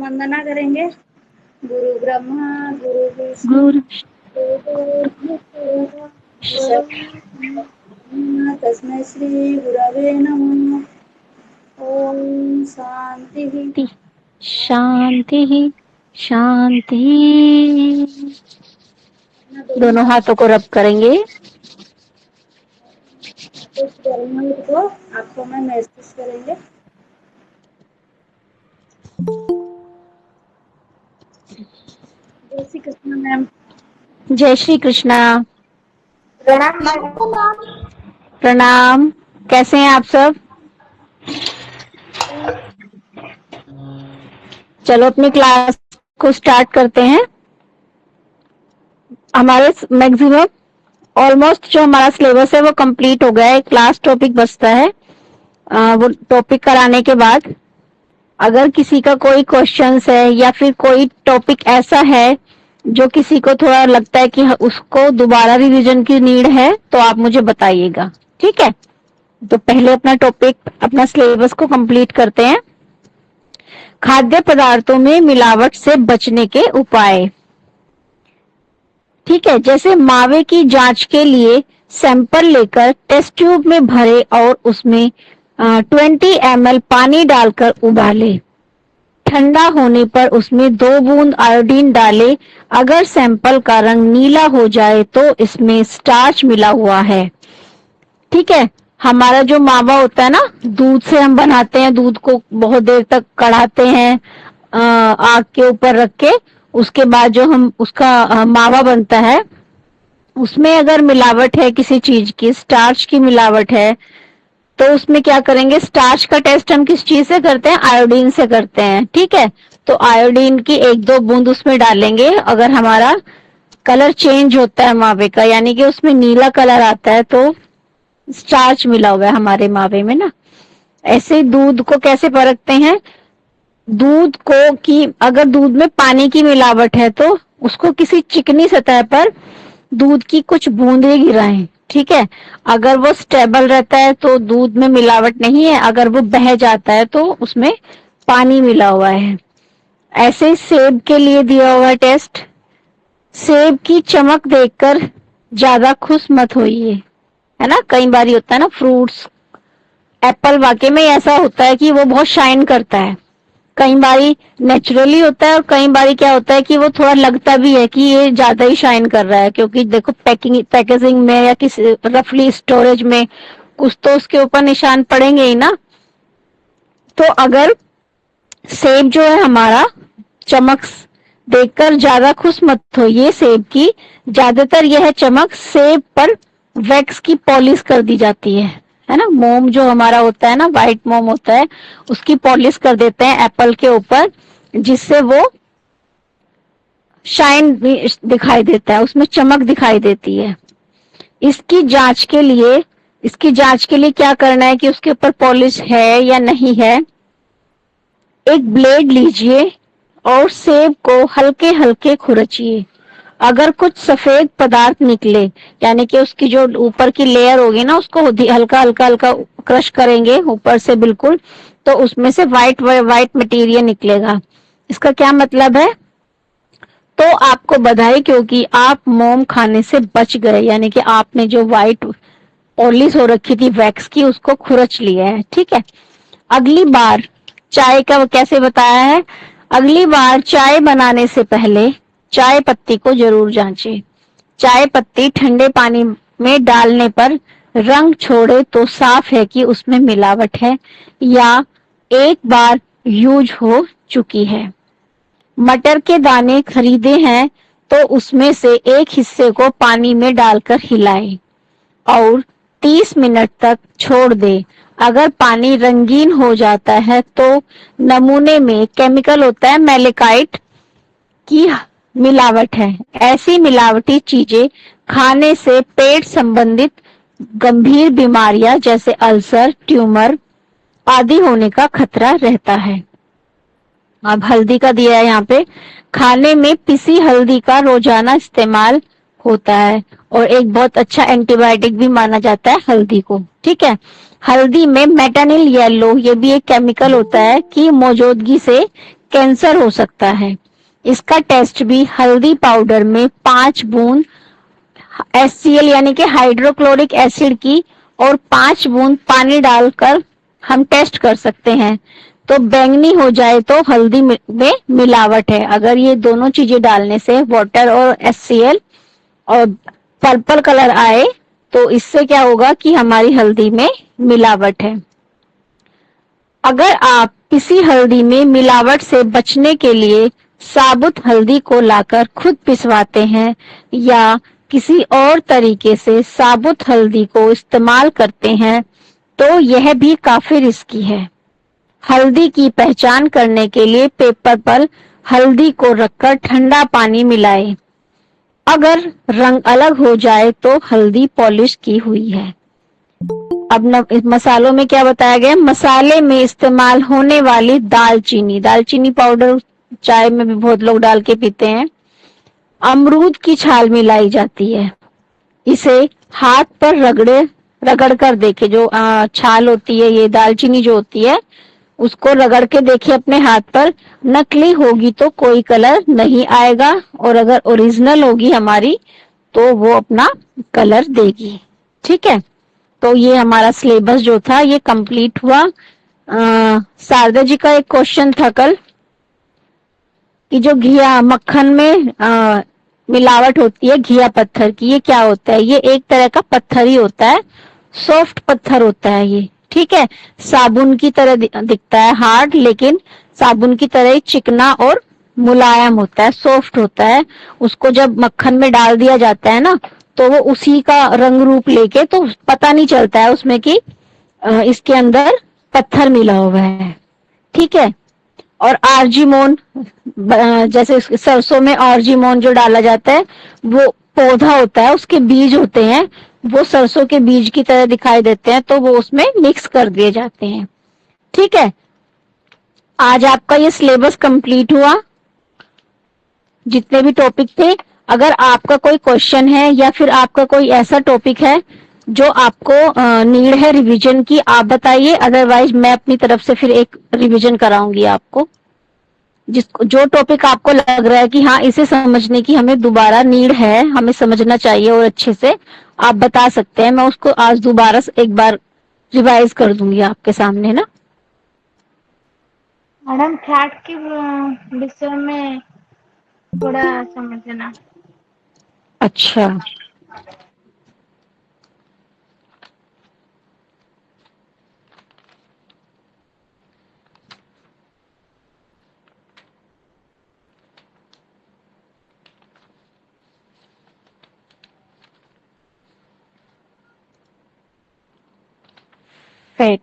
वंदना करेंगे। गुरु ब्रह्मा गुरु विष्णु गुरु तस्मै श्री गुरवे नमः। ओम शांति। शांति शांति। दोनों हाथों को रब करेंगे। को आपको मैं मैसेज करेंगे। जय श्री कृष्ण मैम। जय श्री कृष्णा। प्रणाम मैम। प्रणाम। कैसे हैं आप सब? चलो अपनी क्लास को स्टार्ट करते हैं। हमारे मैक्सिमम ऑलमोस्ट जो हमारा सिलेबस है वो कंप्लीट हो गया है। क्लास टॉपिक बचता है। वो टॉपिक कराने के बाद अगर किसी का कोई क्वेश्चंस है या फिर कोई टॉपिक ऐसा है जो किसी को थोड़ा लगता है कि उसको दोबारा रिवीजन की नीड है तो आप मुझे बताइएगा, ठीक है? तो पहले अपना टॉपिक, अपना सिलेबस को कंप्लीट करते हैं। खाद्य पदार्थों में मिलावट से बचने के उपाय। ठीक है, जैसे मावे की जांच के लिए सैंपल लेकर टेस्ट ट्यूब में भरे और उसमें 20 ml पानी डालकर उबाले। ठंडा होने पर उसमें 2 बूंद आयोडीन डाले। अगर सैंपल का रंग नीला हो जाए तो इसमें स्टार्च मिला हुआ है। ठीक है, हमारा जो मावा होता है ना, दूध से हम बनाते हैं। दूध को बहुत देर तक कढ़ाते हैं आग के ऊपर रख के। उसके बाद जो हम उसका मावा बनता है, उसमें अगर मिलावट है किसी चीज की, स्टार्च की मिलावट है, तो उसमें क्या करेंगे? स्टार्च का टेस्ट हम किस चीज से करते हैं? आयोडीन से करते हैं। ठीक है, तो आयोडीन की 1-2 बूंद उसमें डालेंगे। अगर हमारा कलर चेंज होता है मावे का, यानी कि उसमें नीला कलर आता है, तो स्टार्च मिला हुआ है हमारे मावे में ना। ऐसे दूध को कैसे परखते हैं? दूध को कि अगर दूध में पानी की मिलावट है तो उसको किसी चिकनी सतह पर दूध की कुछ बूंदें गिराएं। ठीक है, अगर वो स्टेबल रहता है तो दूध में मिलावट नहीं है। अगर वो बह जाता है तो उसमें पानी मिला हुआ है। ऐसे सेब के लिए दिया हुआ टेस्ट। सेब की चमक देखकर ज्यादा खुश मत होइए, है ना। कई बार होता है ना, फ्रूट्स, एप्पल वाकई में ऐसा होता है कि वो बहुत शाइन करता है। कई बारी नेचुरली होता है और कई बारी क्या होता है कि वो थोड़ा लगता भी है कि ये ज्यादा ही शाइन कर रहा है, क्योंकि देखो पैकेजिंग में या किसी रफली स्टोरेज में कुछ तो उसके ऊपर निशान पड़ेंगे ही ना। तो अगर सेब जो है हमारा चमक देखकर ज्यादा खुश मत हो, ये सेब की ज्यादातर यह चमक सेब पर वैक्स की पॉलिश कर दी जाती है ना। मोम जो हमारा होता है ना, व्हाइट मोम होता है, उसकी पॉलिश कर देते हैं एप्पल के ऊपर, जिससे वो शाइन दिखाई देता है, उसमें चमक दिखाई देती है। इसकी जांच के लिए क्या करना है कि उसके ऊपर पॉलिश है या नहीं है। एक ब्लेड लीजिए और सेब को हल्के हल्के खुरचिए। अगर कुछ सफेद पदार्थ निकले, यानी कि उसकी जो ऊपर की लेयर होगी ना, उसको हल्का हल्का हल्का क्रश करेंगे ऊपर से बिल्कुल, तो उसमें से व्हाइट व्हाइट मटेरियल निकलेगा। इसका क्या मतलब है? तो आपको बधाई, क्योंकि आप मोम खाने से बच गए, यानी कि आपने जो व्हाइट पॉलिश हो रखी थी वैक्स की, उसको खुरच लिया है। ठीक है, अगली बार चाय का कैसे बताया है? अगली बार चाय बनाने से पहले चाय पत्ती को जरूर जांचें। चाय पत्ती ठंडे पानी में डालने पर रंग छोड़े तो साफ है कि उसमें मिलावट है या एक बार यूज हो चुकी है। मटर के दाने खरीदे हैं तो उसमें से एक हिस्से को पानी में डालकर हिलाएं और 30 मिनट तक छोड़ दें। अगर पानी रंगीन हो जाता है तो नमूने में केमिकल होता है मैलेकाइट की मिलावट है। ऐसी मिलावटी चीजें खाने से पेट संबंधित गंभीर बीमारियां जैसे अल्सर, ट्यूमर आदि होने का खतरा रहता है। अब हल्दी का दिया है यहाँ पे। खाने में पिसी हल्दी का रोजाना इस्तेमाल होता है और एक बहुत अच्छा एंटीबायोटिक भी माना जाता है हल्दी को। ठीक है, हल्दी में मेटानिल येलो, ये भी एक केमिकल होता है कि मौजूदगी से कैंसर हो सकता है। इसका टेस्ट भी हल्दी पाउडर में 5 बूंद HCl यानी कि हाइड्रोक्लोरिक एसिड की और 5 बूंद पानी डालकर हम टेस्ट कर सकते हैं। तो बैंगनी हो जाए तो हल्दी में मिलावट है। अगर ये दोनों चीजें डालने से, वाटर और HCl, और पर्पल कलर आए तो इससे क्या होगा कि हमारी हल्दी में मिलावट है। अगर आप किसी हल्दी में मिलावट से बचने के लिए साबुत हल्दी को लाकर खुद पिसवाते हैं या किसी और तरीके से साबुत हल्दी को इस्तेमाल करते हैं तो यह भी काफी रिस्की है। हल्दी की पहचान करने के लिए पेपर पर हल्दी को रखकर ठंडा पानी मिलाएं। अगर रंग अलग हो जाए तो हल्दी पॉलिश की हुई है। अब मसालों में क्या बताया गया, मसाले में इस्तेमाल होने वाली दालचीनी, दालचीनी पाउडर चाय में भी बहुत लोग डाल के पीते हैं। अमरूद की छाल मिलाई जाती है। इसे हाथ पर रगड़ कर देखे, जो छाल होती है, ये दालचीनी जो होती है उसको रगड़ के देखिए अपने हाथ पर। नकली होगी तो कोई कलर नहीं आएगा और अगर ओरिजिनल होगी हमारी तो वो अपना कलर देगी। ठीक है, तो ये हमारा सिलेबस जो था ये कंप्लीट हुआ। शारदा जी का एक क्वेश्चन था कल कि जो घिया मक्खन में मिलावट होती है घिया पत्थर की, ये क्या होता है? ये एक तरह का पत्थर ही होता है, सॉफ्ट पत्थर होता है ये। ठीक है, साबुन की तरह दिखता है, हार्ड, लेकिन साबुन की तरह ही चिकना और मुलायम होता है, सॉफ्ट होता है। उसको जब मक्खन में डाल दिया जाता है ना तो वो उसी का रंग रूप लेके, तो पता नहीं चलता है उसमें कि इसके अंदर पत्थर मिला हुआ है। ठीक है, और आर्जीमोन, जैसे सरसों में आर्जीमोन जो डाला जाता है वो पौधा होता है, उसके बीज होते हैं, वो सरसों के बीज की तरह दिखाई देते हैं, तो वो उसमें मिक्स कर दिए जाते हैं। ठीक है, आज आपका ये सिलेबस कंप्लीट हुआ, जितने भी टॉपिक थे। अगर आपका कोई क्वेश्चन है या फिर आपका कोई ऐसा टॉपिक है जो आपको नीड है रिवीजन की, आप बताइए, अदरवाइज मैं अपनी तरफ से फिर एक रिवीजन कराऊंगी आपको। जिसको जो टॉपिक आपको लग रहा है कि हाँ इसे समझने की हमें दोबारा नीड है, हमें समझना चाहिए और अच्छे से, आप बता सकते हैं। मैं उसको आज दोबारा एक बार रिवाइज कर दूंगी आपके सामने ना। मैडम फैट के विषय में थोड़ा समझना। अच्छा, फैट,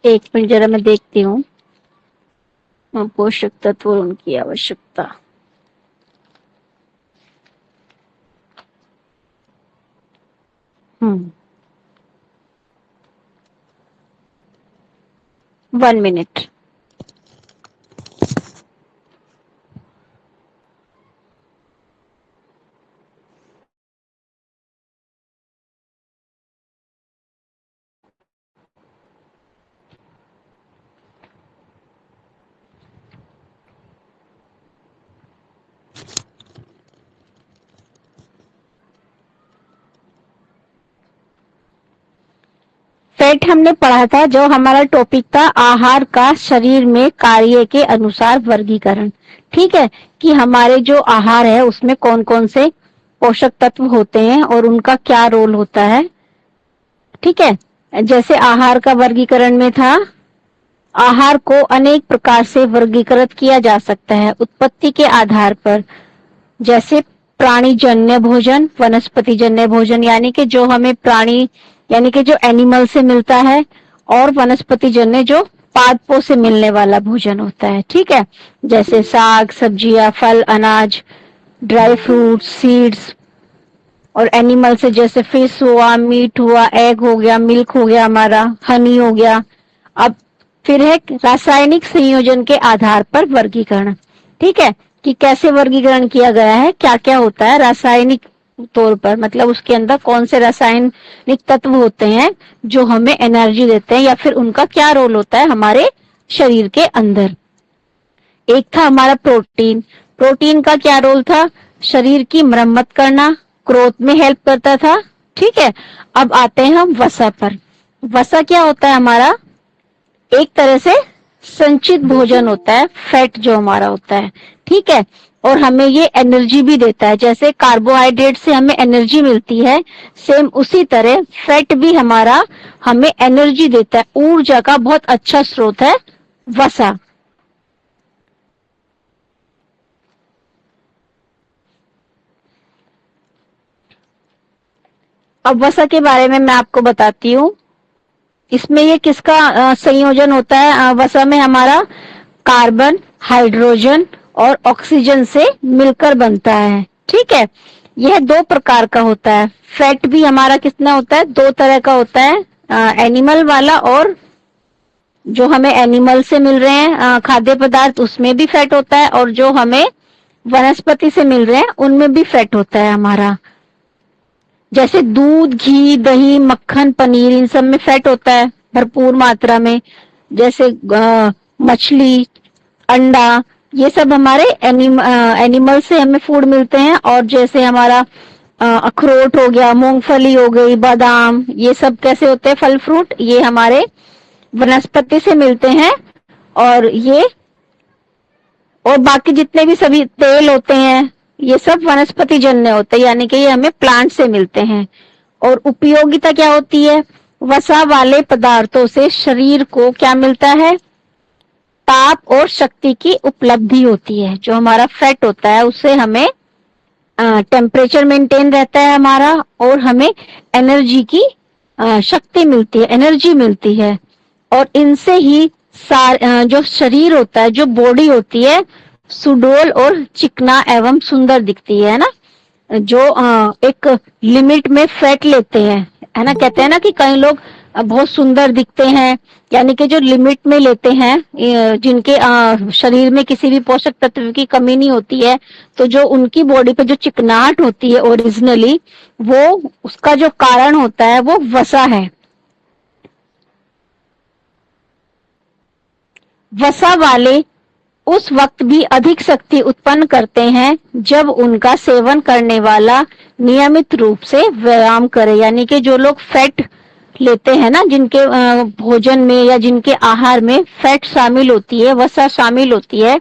एक मिनट जरा मैं देखती हूँ। पोषक तत्व और उनकी आवश्यकता। हम्म, 1 मिनट। फैट हमने पढ़ा था, जो हमारा टॉपिक था आहार का शरीर में कार्य के अनुसार वर्गीकरण। ठीक है, कि हमारे जो आहार है उसमें कौन कौन से पोषक तत्व होते हैं और उनका क्या रोल होता है। ठीक है, जैसे आहार का वर्गीकरण में था, आहार को अनेक प्रकार से वर्गीकृत किया जा सकता है उत्पत्ति के आधार पर, जैसे प्राणीजन्य भोजन, वनस्पति जन्य भोजन, यानी कि जो हमें प्राणी यानी कि जो एनिमल से मिलता है, और वनस्पति जन्य जो पादपों से मिलने वाला भोजन होता है। ठीक है, जैसे साग सब्जियां, फल, अनाज, ड्राई फ्रूट्स, सीड्स। और एनिमल से जैसे फिश हुआ, मीट हुआ, एग हो गया, मिल्क हो गया, हमारा हनी हो गया। अब फिर है रासायनिक संयोजन के आधार पर वर्गीकरण। ठीक है, कि कैसे वर्गीकरण किया गया है, क्या क्या होता है रासायनिक तौर पर, मतलब उसके अंदर कौन से रासायनिक तत्व होते हैं जो हमें एनर्जी देते हैं, या फिर उनका क्या रोल होता है हमारे शरीर के अंदर। एक था हमारा प्रोटीन। प्रोटीन का क्या रोल था, शरीर की मरम्मत करना, ग्रोथ में हेल्प करता था। ठीक है, अब आते हैं हम वसा पर। वसा क्या होता है हमारा, एक तरह से संचित भोजन होता है, फैट जो हमारा होता है। ठीक है, और हमें ये एनर्जी भी देता है। जैसे कार्बोहाइड्रेट से हमें एनर्जी मिलती है, सेम उसी तरह फैट भी हमारा हमें एनर्जी देता है। ऊर्जा का बहुत अच्छा स्रोत है वसा। अब वसा के बारे में मैं आपको बताती हूँ। इसमें ये किसका संयोजन होता है, वसा में हमारा कार्बन, हाइड्रोजन और ऑक्सीजन से मिलकर बनता है। ठीक है, यह दो प्रकार का होता है। फैट भी हमारा कितना होता है, दो तरह का होता है, एनिमल वाला और जो हमें एनिमल से मिल रहे हैं खाद्य पदार्थ, उसमें भी फैट होता है, और जो हमें वनस्पति से मिल रहे हैं उनमें भी फैट होता है हमारा। जैसे दूध, घी, दही, मक्खन, पनीर, इन सब में फैट होता है भरपूर मात्रा में। जैसे मछली, अंडा, ये सब हमारे एनिमल से हमें फूड मिलते हैं। और जैसे हमारा अखरोट हो गया, मूंगफली हो गई, बादाम, ये सब कैसे होते हैं, फल फ्रूट, ये हमारे वनस्पति से मिलते हैं। और ये और बाकी जितने भी सभी तेल होते हैं, ये सब वनस्पति जन्य होते हैं, यानी कि ये हमें प्लांट से मिलते हैं। और उपयोगिता क्या होती है, वसा वाले पदार्थों से शरीर को क्या मिलता है, ताप और शक्ति की उपलब्धि होती है। जो हमारा फैट होता है उससे हमें टेम्परेचर मेंटेन रहता है हमारा, और हमें एनर्जी की शक्ति मिलती है, एनर्जी मिलती है। और इनसे ही जो शरीर होता है, जो बॉडी होती है, सुडौल और चिकना एवं सुंदर दिखती है ना। जो एक लिमिट में फैट लेते हैं, है ना, कहते हैं ना कि कई लोग बहुत सुंदर दिखते हैं, यानी कि जो लिमिट में लेते हैं, जिनके शरीर में किसी भी पोषक तत्व की कमी नहीं होती है, तो जो उनकी बॉडी पे जो चिकनाहट होती है ओरिजिनली, वो उसका जो कारण होता है वो वसा है। वसा वाले उस वक्त भी अधिक शक्ति उत्पन्न करते हैं जब उनका सेवन करने वाला नियमित रूप से व्यायाम करे। यानी कि जो लोग फैट लेते हैं ना, जिनके भोजन में या जिनके आहार में फैट शामिल होती है, वसा शामिल होती है,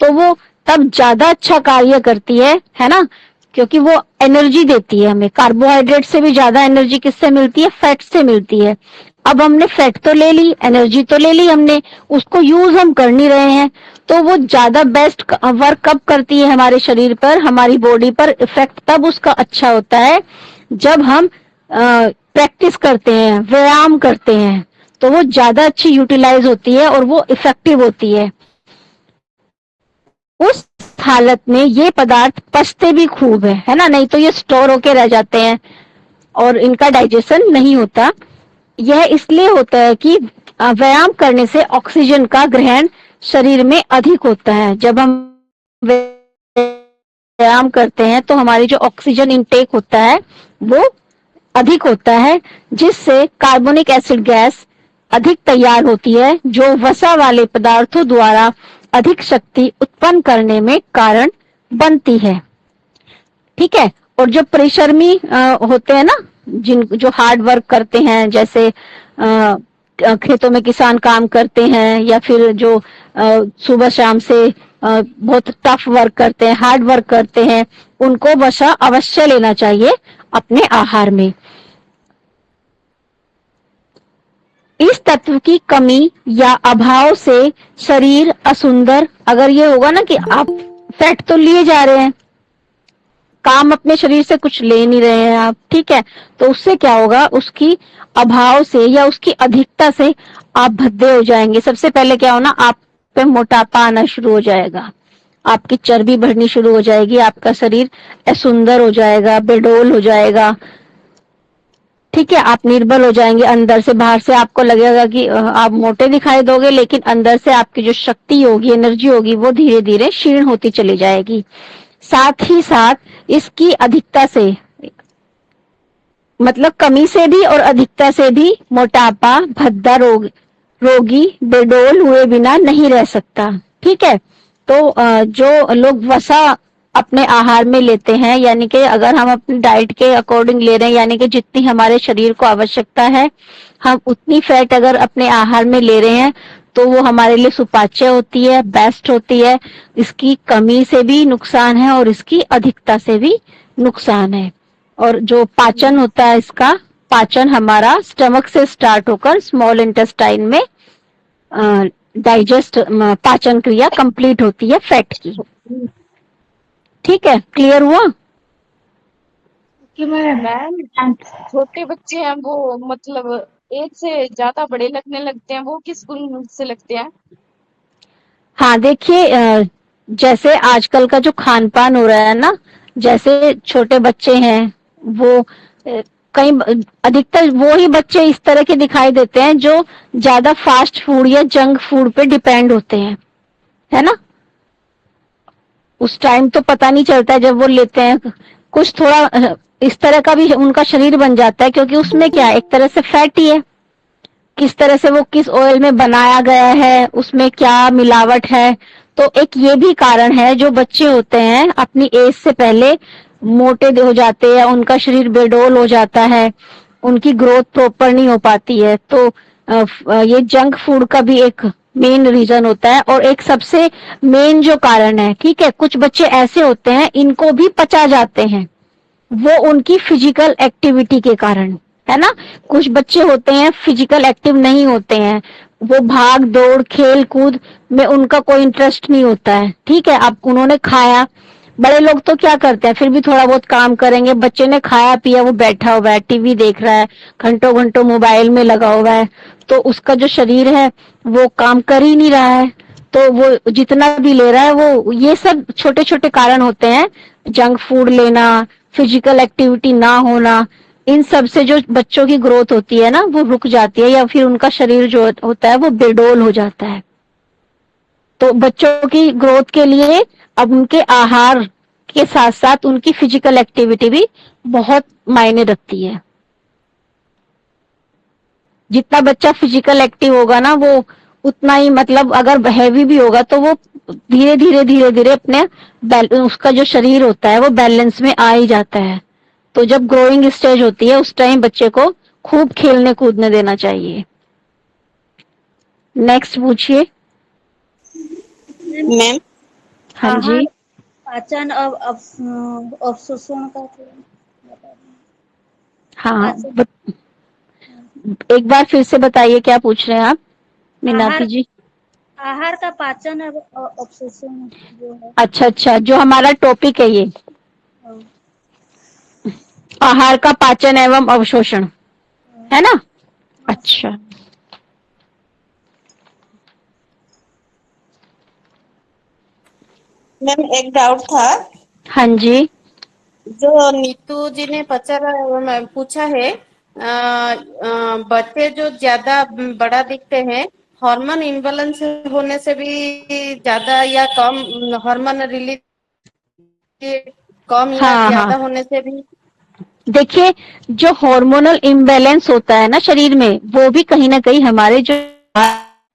तो वो तब ज्यादा अच्छा कार्य करती है ना, क्योंकि वो एनर्जी देती है हमें। कार्बोहाइड्रेट से भी ज्यादा एनर्जी किससे मिलती है, फैट से मिलती है। अब हमने फैट तो ले ली, एनर्जी तो ले ली हमने, उसको यूज हम कर नहीं रहे हैं, तो वो ज्यादा बेस्ट वर्क कब करती है हमारे शरीर पर, हमारी बॉडी पर इफेक्ट तब उसका अच्छा होता है जब हम प्रैक्टिस करते हैं, व्यायाम करते हैं, तो वो ज्यादा अच्छी यूटिलाइज होती है और वो इफेक्टिव होती है। उस हालत में ये पदार्थ पचते भी खूब है ना, नहीं तो ये स्टोर होके रह जाते हैं और इनका डाइजेशन नहीं होता। यह इसलिए होता है कि व्यायाम करने से ऑक्सीजन का ग्रहण शरीर में अधिक होता है। जब हम व्यायाम करते हैं तो हमारी जो ऑक्सीजन इनटेक होता है वो अधिक होता है, जिससे कार्बोनिक एसिड गैस अधिक तैयार होती है, जो वसा वाले पदार्थों द्वारा अधिक शक्ति उत्पन्न करने में कारण बनती है। ठीक है, और जो परिश्रमी होते हैं ना, जो हार्ड वर्क करते हैं, जैसे खेतों में किसान काम करते हैं, या फिर जो सुबह शाम से बहुत टफ वर्क करते हैं, हार्ड वर्क करते हैं, उनको वसा अवश्य लेना चाहिए अपने आहार में। इस तत्व की कमी या अभाव से शरीर असुंदर, अगर ये होगा ना कि आप फैट तो लिए जा रहे हैं, काम अपने शरीर से कुछ ले नहीं रहे हैं आप, ठीक है, तो उससे क्या होगा, उसकी अभाव से या उसकी अधिकता से आप भद्दे हो जाएंगे। सबसे पहले क्या होना, आप पे मोटापा आना शुरू हो जाएगा, आपकी चर्बी बढ़नी शुरू हो जाएगी, आपका शरीर असुंदर हो जाएगा, बेडोल हो जाएगा, ठीक है, आप निर्बल हो जाएंगे अंदर से। बाहर से आपको लगेगा कि आप मोटे दिखाई दोगे, लेकिन अंदर से आपकी जो शक्ति होगी, एनर्जी होगी, वो धीरे धीरे क्षीण होती चली जाएगी। साथ ही साथ इसकी अधिकता से, मतलब कमी से भी और अधिकता से भी मोटापा, भद्दा रोगी बेडोल हुए बिना नहीं रह सकता, ठीक है। तो जो लोग वसा अपने आहार में लेते हैं, यानी कि अगर हम अपनी डाइट के अकॉर्डिंग ले रहे हैं, यानी कि जितनी हमारे शरीर को आवश्यकता है, हम उतनी फैट अगर अपने आहार में ले रहे हैं, तो वो हमारे लिए सुपाच्य होती है, बेस्ट होती है। इसकी कमी से भी नुकसान है और इसकी अधिकता से भी नुकसान है। और जो पाचन होता है, इसका पाचन हमारा स्टमक से स्टार्ट होकर स्मॉल इंटेस्टाइन में डाइजेस्ट पाचन क्रिया कंप्लीट होती है फैट की, ठीक है, क्लियर हुआ? कि मैम छोटे बच्चे हैं वो मतलब एक से ज्यादा बड़े लगने लगते हैं, वो किस गुण से लगते हैं? हाँ देखिए, जैसे आजकल का जो खान पान हो रहा है ना, जैसे छोटे बच्चे हैं वो कई अधिकतर वो ही बच्चे इस तरह के दिखाई देते हैं जो ज्यादा फास्ट फूड या जंक फूड पे डिपेंड होते हैं, है ना। उस टाइम तो पता नहीं चलता जब वो लेते हैं, कुछ थोड़ा इस तरह का भी उनका शरीर बन जाता है, क्योंकि उसमें क्या है, एक तरह से फैट ही है, किस तरह से वो किस ऑयल में बनाया गया है, उसमें क्या मिलावट है। तो एक ये भी कारण है, जो बच्चे होते हैं अपनी एज से पहले मोटे हो जाते हैं, उनका शरीर बेडोल हो जाता है, उनकी ग्रोथ प्रॉपर नहीं हो पाती है। तो ये जंक फूड का भी एक मेन रीजन होता है, और एक सबसे मेन जो कारण है, ठीक है, कुछ बच्चे ऐसे होते हैं इनको भी पचा जाते हैं, वो उनकी फिजिकल एक्टिविटी के कारण, है ना। कुछ बच्चे होते हैं फिजिकल एक्टिव नहीं होते हैं, वो भाग दौड़ खेल कूद में उनका कोई इंटरेस्ट नहीं होता है, ठीक है। अब उन्होंने खाया, बड़े लोग तो क्या करते हैं, फिर भी थोड़ा बहुत काम करेंगे, बच्चे ने खाया पिया, वो बैठा हुआ है, टीवी देख रहा है, घंटों घंटों मोबाइल में लगा हुआ है, तो उसका जो शरीर है वो काम कर ही नहीं रहा है, तो वो जितना भी ले रहा है, वो ये सब छोटे छोटे कारण होते हैं, जंक फूड लेना, फिजिकल एक्टिविटी ना होना, इन सब से जो बच्चों की ग्रोथ होती है ना, वो रुक जाती है, या फिर उनका शरीर जो होता है वो बेडोल हो जाता है। तो बच्चों की ग्रोथ के लिए अब उनके आहार के साथ साथ उनकी फिजिकल एक्टिविटी भी बहुत मायने रखती है। जितना बच्चा फिजिकल एक्टिव होगा ना, वो उतना ही, मतलब अगर हैवी भी होगा तो वो धीरे धीरे धीरे धीरे अपने उसका जो शरीर होता है वो बैलेंस में आ ही जाता है। तो जब ग्रोइंग स्टेज होती है, उस टाइम बच्चे को खूब खेलने कूदने देना चाहिए। नेक्स्ट पूछिए मैम। हाँ जी। पाचन अवशोषण का हाँ, पाचन एक बार फिर से बताइए क्या पूछ रहे हैं आप मीनाक्षी जी? आहार का पाचन अवशोषण जो है। अच्छा अच्छा, जो हमारा टॉपिक है ये, हाँ, आहार का पाचन एवं अवशोषण, है ना। अच्छा, मैम एक डाउट था, हाँ जी। जो नीतू जी ने पूछा है, बच्चे जो ज्यादा बड़ा दिखते हैं, हार्मोन इम्बैलेंस होने से भी ज्यादा या कम, हार्मोन रिलीज कम या हाँ ज्यादा हाँ, होने से भी? देखिए, जो हार्मोनल इम्बैलेंस होता है ना शरीर में, वो भी कहीं ना कहीं हमारे जो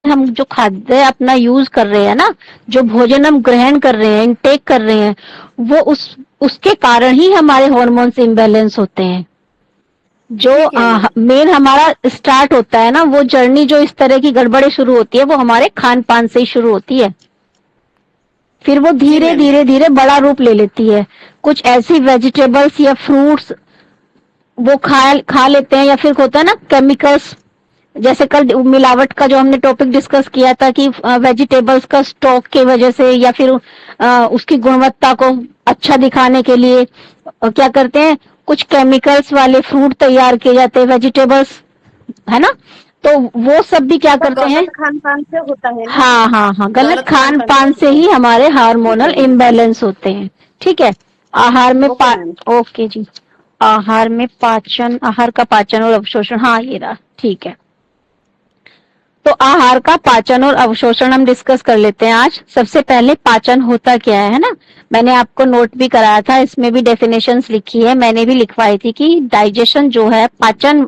हम जो खाद्य अपना यूज कर रहे हैं ना, जो भोजन हम ग्रहण कर रहे हैं, इनटेक कर रहे हैं, वो उसके कारण ही हमारे हार्मोन्स इम्बैलेंस होते हैं। जो मेन हमारा स्टार्ट होता है ना, वो जर्नी जो इस तरह की गड़बड़े शुरू होती है, वो हमारे खान पान से ही शुरू होती है, फिर वो धीरे धीरे धीरे बड़ा रूप ले लेती है। कुछ ऐसी वेजिटेबल्स या फ्रूट्स वो खा लेते हैं, या फिर होता है ना केमिकल्स, जैसे कल मिलावट का जो हमने टॉपिक डिस्कस किया था कि वेजिटेबल्स का स्टॉक की वजह से, या फिर उसकी गुणवत्ता को अच्छा दिखाने के लिए क्या करते हैं, कुछ केमिकल्स वाले फ्रूट तैयार किए जाते हैं, वेजिटेबल्स, है ना, तो वो सब भी क्या तो करते हैं। गलत खान पान से होता है ना, हाँ हाँ हाँ, गलत गलत खान खान पान से होता ही है। हमारे ठीक हार्मोनल है मैम। इम्बैलेंस होते हैं। ठीक है, आहार में ओके मैम। ओके जी। आहार में पाचन, आहार का पाचन और अवशोषण, हाँ ये रहा, ठीक है। तो आहार का पाचन और अवशोषण हम डिस्कस कर लेते हैं आज। सबसे पहले पाचन होता क्या है ना, मैंने आपको नोट भी कराया था, इसमें भी डेफिनेशंस लिखी है, मैंने भी लिखवाई थी कि डाइजेशन जो है, पाचन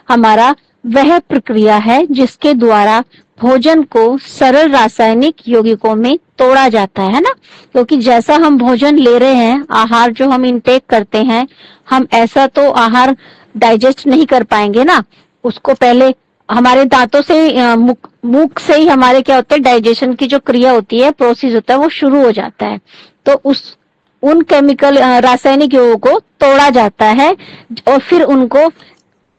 हमारा वह प्रक्रिया है जिसके द्वारा भोजन को सरल रासायनिक यौगिकों में तोड़ा जाता है ना, क्योंकि जैसा हम भोजन ले रहे हैं, आहार जो हम इनटेक करते हैं, हम ऐसा तो आहार डाइजेस्ट नहीं कर पाएंगे ना, उसको पहले हमारे दांतों से मुख से ही हमारे क्या होता है, डाइजेशन की जो क्रिया होती है, प्रोसेस होता है, वो शुरू हो जाता है। तो उन केमिकल रासायनिक यौगों को तोड़ा जाता है और फिर उनको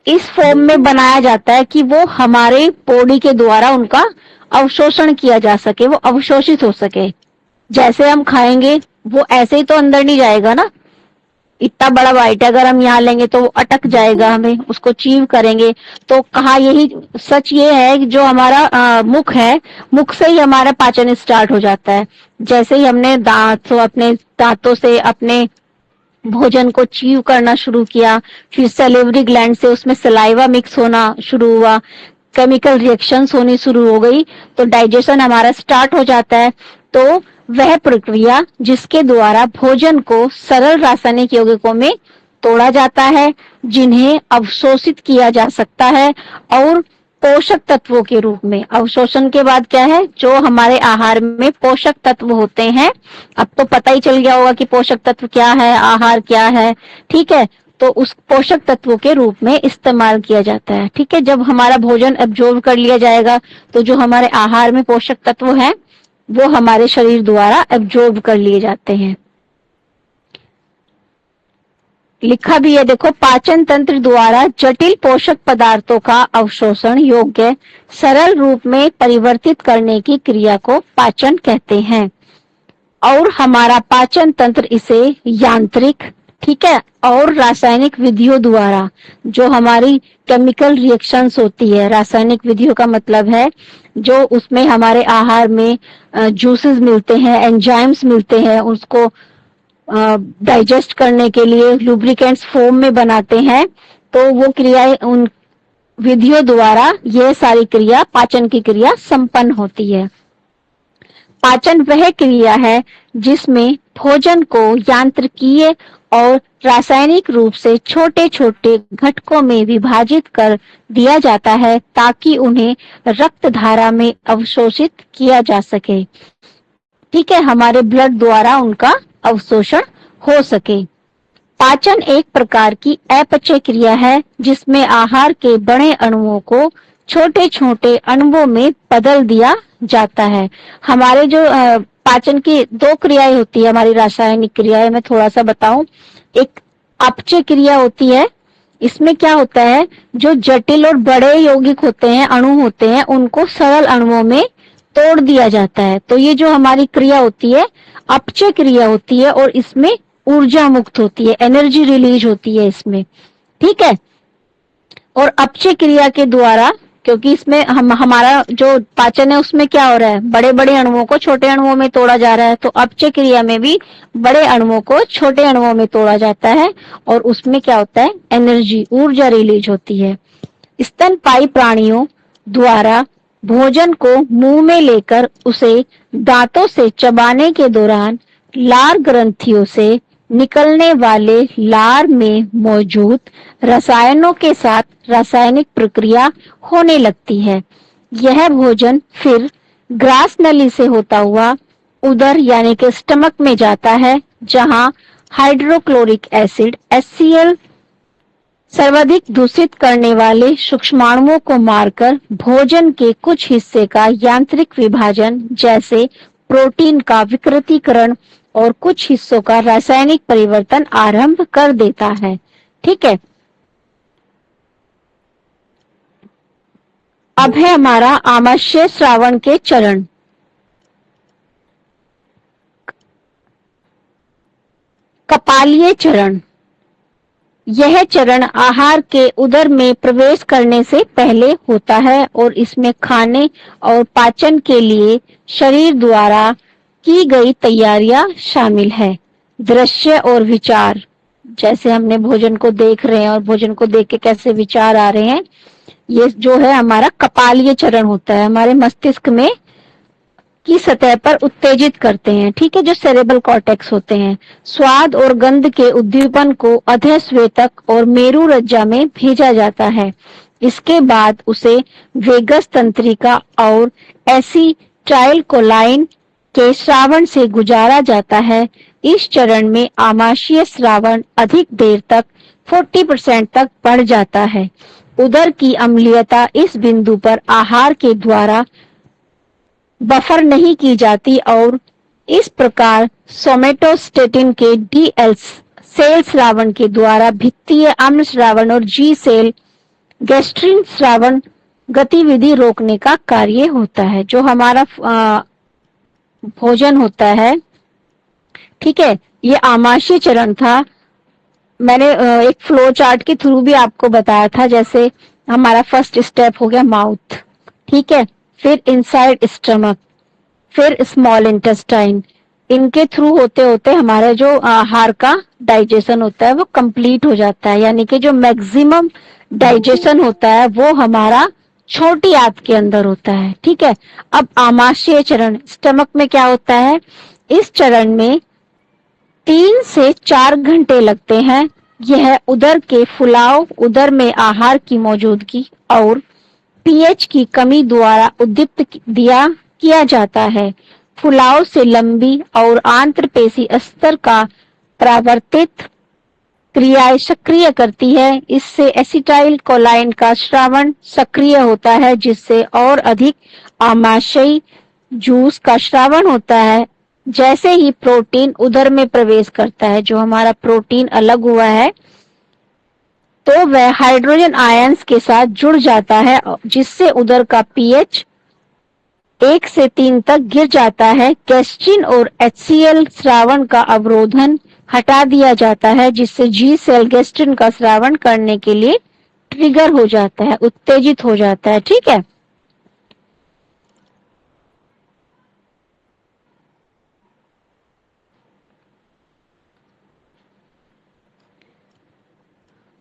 इस फॉर्म में बनाया जाता है कि वो हमारे बॉडी के द्वारा उनका अवशोषण किया जा सके, वो अवशोषित हो सके। जैसे हम खाएंगे वो ऐसे ही तो अंदर नहीं जाएगा ना, इतना बड़ा बाइट है, अगर हम यहाँ लेंगे तो वो अटक जाएगा, हमें उसको चीव करेंगे। तो कहा यही सच ये है कि जो हमारा मुख है, मुख से ही हमारा पाचन स्टार्ट हो जाता है। जैसे ही हमने अपने दांतों से अपने भोजन को चीव करना शुरू किया, फिर सलेवरी ग्लैंड से उसमें सलाइवा मिक्स होना शुरू हुआ, केमिकल रिएक्शंस होनी शुरू हो गई, तो डाइजेशन हमारा स्टार्ट हो जाता है। तो वह प्रक्रिया जिसके द्वारा भोजन को सरल रासायनिक यौगिकों में तोड़ा जाता है, जिन्हें अवशोषित किया जा सकता है और पोषक तत्वों के रूप में। अवशोषण के बाद क्या है, जो हमारे आहार में पोषक तत्व होते हैं, अब तो पता ही चल गया होगा कि पोषक तत्व क्या है, आहार क्या है, ठीक है, तो उस पोषक तत्वों के रूप में इस्तेमाल किया जाता है। ठीक है, जब हमारा भोजन एब्जॉर्ब कर लिया जाएगा, तो जो हमारे आहार में पोषक तत्व हैं, वो हमारे शरीर द्वारा एब्जॉर्ब कर लिए जाते हैं। लिखा भी है, देखो, पाचन तंत्र द्वारा जटिल पोषक पदार्थों का अवशोषण योग्य सरल रूप में परिवर्तित करने की क्रिया को पाचन कहते हैं, और हमारा पाचन तंत्र इसे यांत्रिक, ठीक है, और रासायनिक विधियों द्वारा, जो हमारी केमिकल रिएक्शंस होती है, रासायनिक विधियों का मतलब है जो उसमें हमारे आहार में जूसेस मिलते हैं, एंजाइम्स मिलते हैं, उसको डाइजेस्ट करने के लिए लुब्रिकेंट्स फॉर्म में बनाते हैं, तो वो क्रियाएं, उन विधियों द्वारा यह सारी क्रिया, पाचन की क्रिया संपन्न होती है। पाचन वह क्रिया है जिसमें भोजन को यांत्रिकीय और रासायनिक रूप से छोटे छोटे घटकों में विभाजित कर दिया जाता है, ताकि उन्हें रक्त धारा में अवशोषित किया जा सके। ठीक है, हमारे ब्लड द्वारा उनका अवशोषण हो सके। पाचन एक प्रकार की अपचय क्रिया है जिसमें आहार के बड़े अणुओं को छोटे छोटे अणुओं में बदल दिया जाता है। हमारे जो पाचन की दो क्रियाएं होती है, हमारी रासायनिक क्रियाएं, मैं थोड़ा सा बताऊं। एक अपचय क्रिया होती है, इसमें क्या होता है, जो जटिल और बड़े यौगिक होते हैं, अणु होते हैं, उनको सरल अणुओं में तोड़ दिया जाता है। तो ये जो हमारी क्रिया होती है, अपचय क्रिया होती है, और इसमें ऊर्जा मुक्त होती है, एनर्जी रिलीज होती है इसमें। ठीक है, और अपचय क्रिया के द्वारा, क्योंकि इसमें हमारा जो पाचन है उसमें क्या हो रहा है, बड़े बड़े अणुओं को छोटे अणुओं में तोड़ा जा रहा है, तो अपचय क्रिया में भी बड़े अणुओं को छोटे अणुओं में तोड़ा जाता है, और उसमें क्या होता है, एनर्जी, ऊर्जा रिलीज होती है। स्तनपायी प्राणियों द्वारा भोजन को मुंह में लेकर उसे दांतों से चबाने के दौरान लार ग्रंथियों से निकलने वाले लार में मौजूद रसायनों के साथ रासायनिक प्रक्रिया होने लगती है। यह भोजन फिर ग्रास नली से होता हुआ उदर यानी कि स्टमक में जाता है, जहां हाइड्रोक्लोरिक एसिड HCl सर्वाधिक दूषित करने वाले सूक्ष्माणुओं को मारकर भोजन के कुछ हिस्से का यांत्रिक विभाजन, जैसे प्रोटीन का विकृतीकरण और कुछ हिस्सों का रासायनिक परिवर्तन आरंभ कर देता है। ठीक है, अब है हमारा आमाशय श्रावण के चरण। कपालीय चरण। यह चरण आहार के उदर में प्रवेश करने से पहले होता है और इसमें खाने और पाचन के लिए शरीर द्वारा की गई तैयारियां शामिल है। दृश्य और विचार, जैसे हमने भोजन को देख रहे हैं और भोजन को देख के कैसे विचार आ रहे हैं, ये जो है हमारा कपालीय चरण होता है, हमारे मस्तिष्क में की सतह पर उत्तेजित करते हैं, ठीक है, जो सेरेब्रल कॉर्टेक्स होते हैं। स्वाद और गंध के उद्दीपन को अधः स्वेतक और मेरु रज्जा में भेजा जाता है। इसके बाद उसे वेगस तंत्रिका और एसिटाइलकोलाइन के श्रावण से गुजारा जाता है। इस चरण में आमाशय श्रावण अधिक देर तक 40% तक बढ़ जाता है। उदर की अम्लीयता इस बिंदु पर आहार के द्वारा बफर नहीं की जाती और इस प्रकार सोमेटोस्टेटिन के डीएल सेल श्रावण के द्वारा भित्तीय अम्ल श्रावण और जी सेल गैस्ट्रिन श्रावण गतिविधि रोकने का कार्य होता है। जो हमारा भोजन होता है, ठीक है, ये आमाशय चरण था। मैंने एक फ्लो चार्ट के थ्रू भी आपको बताया था। जैसे हमारा फर्स्ट स्टेप हो गया माउथ, ठीक है, फिर इनसाइड स्टमक, फिर स्मॉल इंटेस्टाइन। इनके थ्रू होते होते हमारा जो आहार का डाइजेशन होता है वो कंप्लीट हो जाता है, यानी कि जो मैक्सिमम डाइजेशन होता है वो हमारा छोटी आंत के अंदर होता है, ठीक है। अब आमाशय चरण, स्टमक में क्या होता है, इस चरण में 3 से 4 घंटे लगते हैं। यह उदर के फुलाव, उदर में आहार की मौजूदगी और पीएच की कमी द्वारा उद्दीप्त किया जाता है। फुलाव से लंबी और आंत्रपेशी स्तर का प्रावर्तित क्रियाएं सक्रिय करती है। इससे एसिटाइल कोलाइन का श्रावण सक्रिय होता है, जिससे और अधिक आमाशयी जूस का श्रावण होता है। जैसे ही प्रोटीन उदर में प्रवेश करता है, जो हमारा प्रोटीन अलग हुआ है, तो वह हाइड्रोजन आयंस के साथ जुड़ जाता है, जिससे उदर का पीएच 1 से 3 तक गिर जाता है। गैस्ट्रिन और एचसीएल श्रावण का अवरोधन हटा दिया जाता है, जिससे जी सेल गैस्ट्रिन का श्रावण करने के लिए ट्रिगर हो जाता है, उत्तेजित हो जाता है, ठीक है।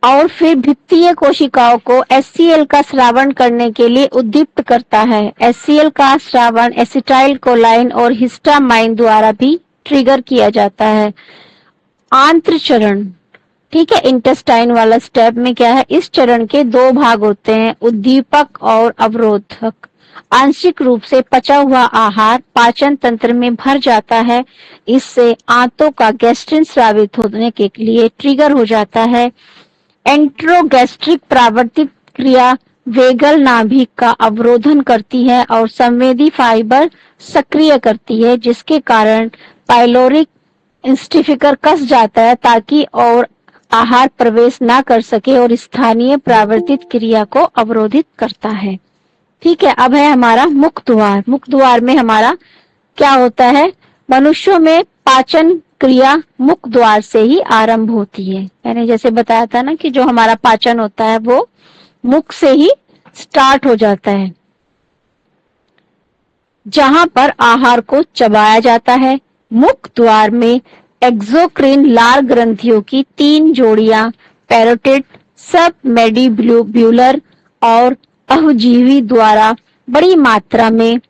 और फिर भित्तीय कोशिकाओं को एचसीएल का श्रावण करने के लिए उद्दीप्त करता है। एचसीएल का श्रावण एसिटाइल कोलाइन और हिस्टामाइन द्वारा भी ट्रिगर किया जाता है। आंत्र चरण, ठीक है, इंटेस्टाइन वाला स्टेप में क्या है, इस चरण के 2 भाग होते हैं, उद्दीपक और अवरोधक। आंशिक रूप से पचा हुआ आहार पाचन तंत्र में भर जाता है। इससे आंतों का गैस्ट्रिन स्रावित होने के लिए ट्रिगर हो जाता है। एंट्रोगैस्ट्रिक प्रावर्तित क्रिया वेगल नाभिक का अवरोधन करती है और संवेदी फाइबर सक्रिय करती है, जिसके कारण पाइलोरिक इंस्टिफिकर कस जाता है ताकि और आहार प्रवेश ना कर सके और स्थानीय प्रावर्तित क्रिया को अवरोधित करता है, ठीक है। अब है हमारा मुख द्वार। मुख द्वार में हमारा क्या होता है, मनुष्यों में पाचन क्रिया मुख द्वार से ही आरंभ होती है। मैंने जैसे बताया था ना कि जो हमारा पाचन होता है वो मुख से ही स्टार्ट हो जाता है, जहां पर आहार को चबाया जाता है। मुख द्वार में एक्सोक्रिन लार ग्रंथियों की 3 जोड़ियां पैरोटिड, सब मैंडिब्यूलर और अहजीवी द्वारा बड़ी मात्रा में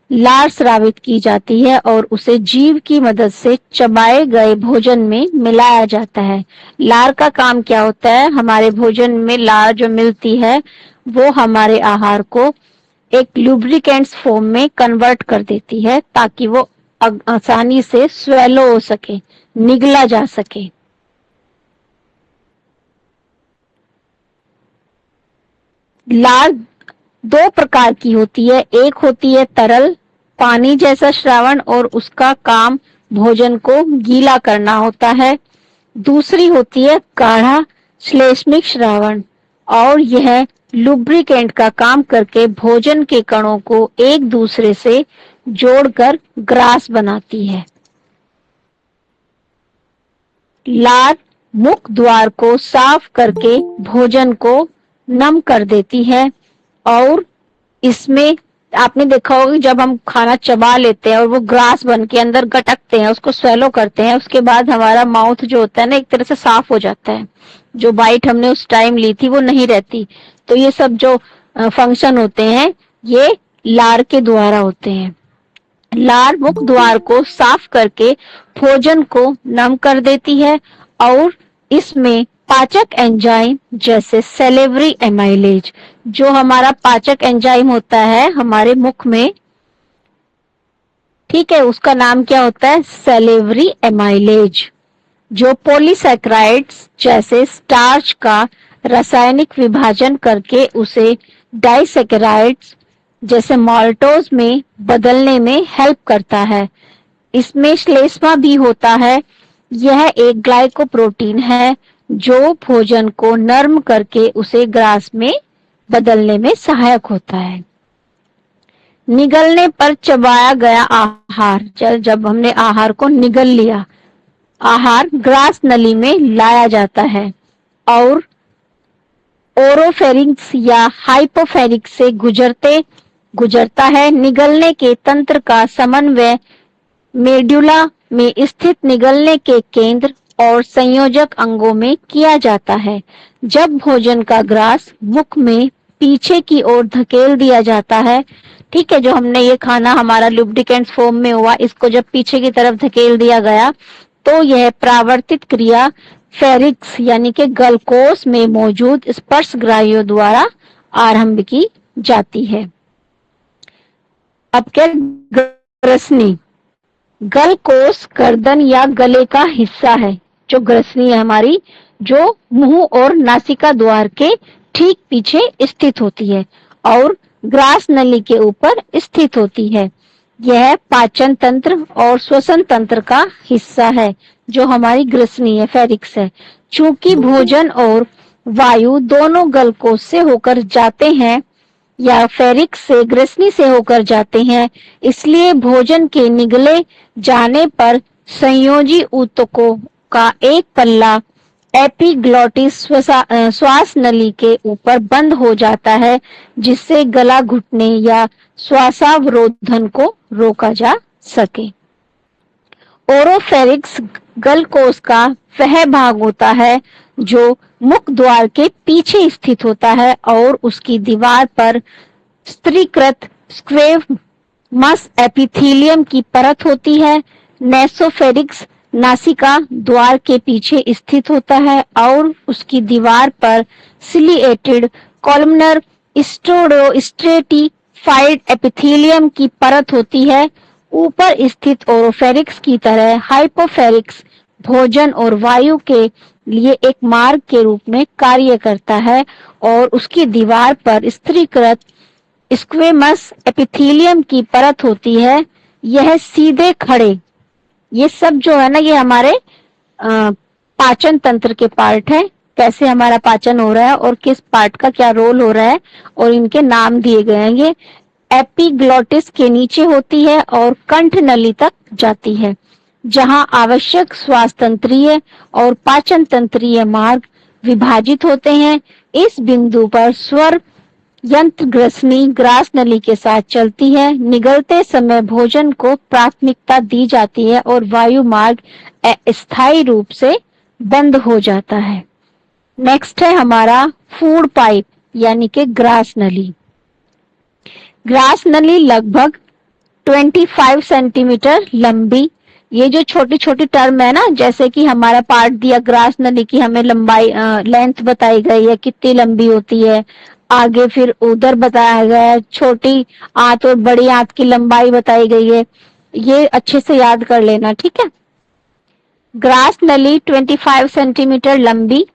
लार स्रावित की जाती है और उसे जीव की मदद से चबाए गए भोजन में मिलाया जाता है। लार का काम क्या होता है, हमारे भोजन में लार जो मिलती है वो हमारे आहार को एक लुब्रिकेंट्स फॉर्म में कन्वर्ट कर देती है ताकि वो आसानी से स्वेलो हो सके, निगला जा सके। लार 2 प्रकार की होती है, एक होती है तरल पानी जैसा श्रावण और उसका काम भोजन को गीला करना होता है। दूसरी होती है गाढ़ा श्लेष्मिक श्रावण और यह लुब्रिकेंट का काम करके भोजन के कणों को एक दूसरे से जोड़कर ग्रास बनाती है। लार मुख द्वार को साफ करके भोजन को नम कर देती है। और इसमें आपने देखा होगा जब हम खाना चबा लेते हैं और वो ग्रास बन के अंदर गटकते हैं, उसको स्वेलो करते हैं, उसके बाद हमारा माउथ जो होता है ना एक तरह से साफ हो जाता है, जो बाइट हमने उस टाइम ली थी वो नहीं रहती। तो ये सब जो फंक्शन होते हैं ये लार के द्वारा होते हैं। लार मुख द्वार को साफ करके भोजन को नम कर देती है और इसमें पाचक एंजाइम जैसे सेलेवरी एमाइलेज, जो हमारा पाचक एंजाइम होता है हमारे मुख में, ठीक है, उसका नाम क्या होता है, सेलेवरी एमाइलेज, जो पॉलीसैकेराइड्स जैसे स्टार्च का रासायनिक विभाजन करके उसे डाइसैकेराइड्स जैसे माल्टोज में बदलने में हेल्प करता है। इसमें श्लेष्मा भी होता है। यह एक ग्लाइकोप्रोटीन है जो भोजन को नरम करके उसे ग्रास में बदलने में सहायक होता है। निगलने पर चबाया गया आहार, जब हमने आहार को निगल लिया, आहार ग्रास नली में लाया जाता है और ओरोफेरिंक्स या हाइपोफेरिक्स से गुजरता है। निगलने के तंत्र का समन्वय मेडुला में स्थित निगलने के केंद्र और संयोजक अंगों में किया जाता है। जब भोजन का ग्रास मुख में पीछे की ओर धकेल दिया जाता है, ठीक है, जो हमने ये खाना हमारा लुब्रिकेंट फॉर्म में हुआ, इसको जब पीछे की तरफ धकेल दिया गया तो यह प्रावर्तित क्रिया फेरिक्स यानी कि गलकोष में मौजूद स्पर्शग्राहियों द्वारा आरंभ की जाती है। अब क्या, ग्रसनी, गलकोष गर्दन या गले का हिस्सा है। जो ग्रसनी है हमारी, जो मुंह और नासिका द्वार के ठीक पीछे स्थित होती है और ग्रास नली के ऊपर स्थित होती है। यह पाचन तंत्र और श्वसन तंत्र का हिस्सा है, जो हमारी ग्रसनी है, फेरिक्स है। चूंकि भोजन और वायु दोनों गलकोष से होकर जाते हैं या फेरिक्स से ग्रसनी से होकर जाते हैं, इसलिए भोजन के निगले जाने पर संयोजी ऊतकों का एक पल्ला एपिग्लॉटिस श्वास नली के ऊपर बंद हो जाता है, जिससे गला घुटने या श्वासावरोधन को रोका जा सके। ओरोफेरिक्स गलकोष का वह भाग होता है जो मुख द्वार के पीछे स्थित होता है और उसकी दीवार पर स्तरीकृत स्क्वेमस एपिथेलियम की परत होती है। नेसोफेरिक्स नासिका द्वार के पीछे स्थित होता है और उसकी दीवार पर सिलिएटेड कॉलमनर स्ट्रेटिफाइड एपिथेलियम की परत होती है। ऊपर स्थित ओरोफेरिक्स की तरह हाइपोफेरिक्स भोजन और वायु के लिए एक मार्ग के रूप में कार्य करता है और उसकी दीवार पर स्तरीकृत स्क्वेमस एपिथेलियम की परत होती है। यह सीधे खड़े, ये सब जो है ना, ये हमारे पाचन तंत्र के पार्ट है, कैसे हमारा पाचन हो रहा है और किस पार्ट का क्या रोल हो रहा है, और इनके नाम दिए गए हैं। ये एपिग्लॉटिस के नीचे होती है और कंठ नली तक जाती है, जहां आवश्यक श्वास तंत्रीय और पाचन तंत्रीय मार्ग विभाजित होते हैं। इस बिंदु पर स्वर यंत्र ग्रसनी ग्रास नली के साथ चलती है। निगलते समय भोजन को प्राथमिकता दी जाती है और वायु मार्ग अस्थायी रूप से बंद हो जाता है। नेक्स्ट है हमारा फूड पाइप यानी कि ग्रास नली। ग्रास नली लगभग 25 सेंटीमीटर लंबी, ये जो छोटी छोटी टर्म है ना, जैसे कि हमारा पार्ट दिया ग्रास नली की, हमें लंबाई लेंथ बताई गई है कितनी लंबी होती है, आगे फिर उधर बताया गया है छोटी आंत और बड़ी आंत की लंबाई बताई गई है। ये अच्छे से याद कर लेना, ठीक है। ग्रास नली 25 सेंटीमीटर लंबी,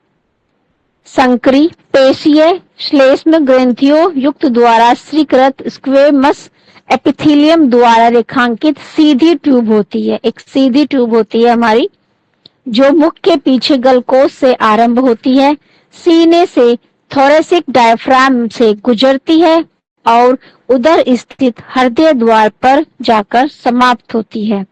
संकरी पेशीय श्लेष्म ग्रंथियों युक्त द्वारा स्वीकृत स्क्वेमस एपिथेलियम द्वारा रेखांकित सीधी ट्यूब होती है। एक सीधी ट्यूब होती है हमारी, जो मुख के पीछे गलकोष से आरंभ होती है, सीने से थोरेसिक डायफ्राम से गुजरती है और उदर स्थित हृदय द्वार पर जाकर समाप्त होती है।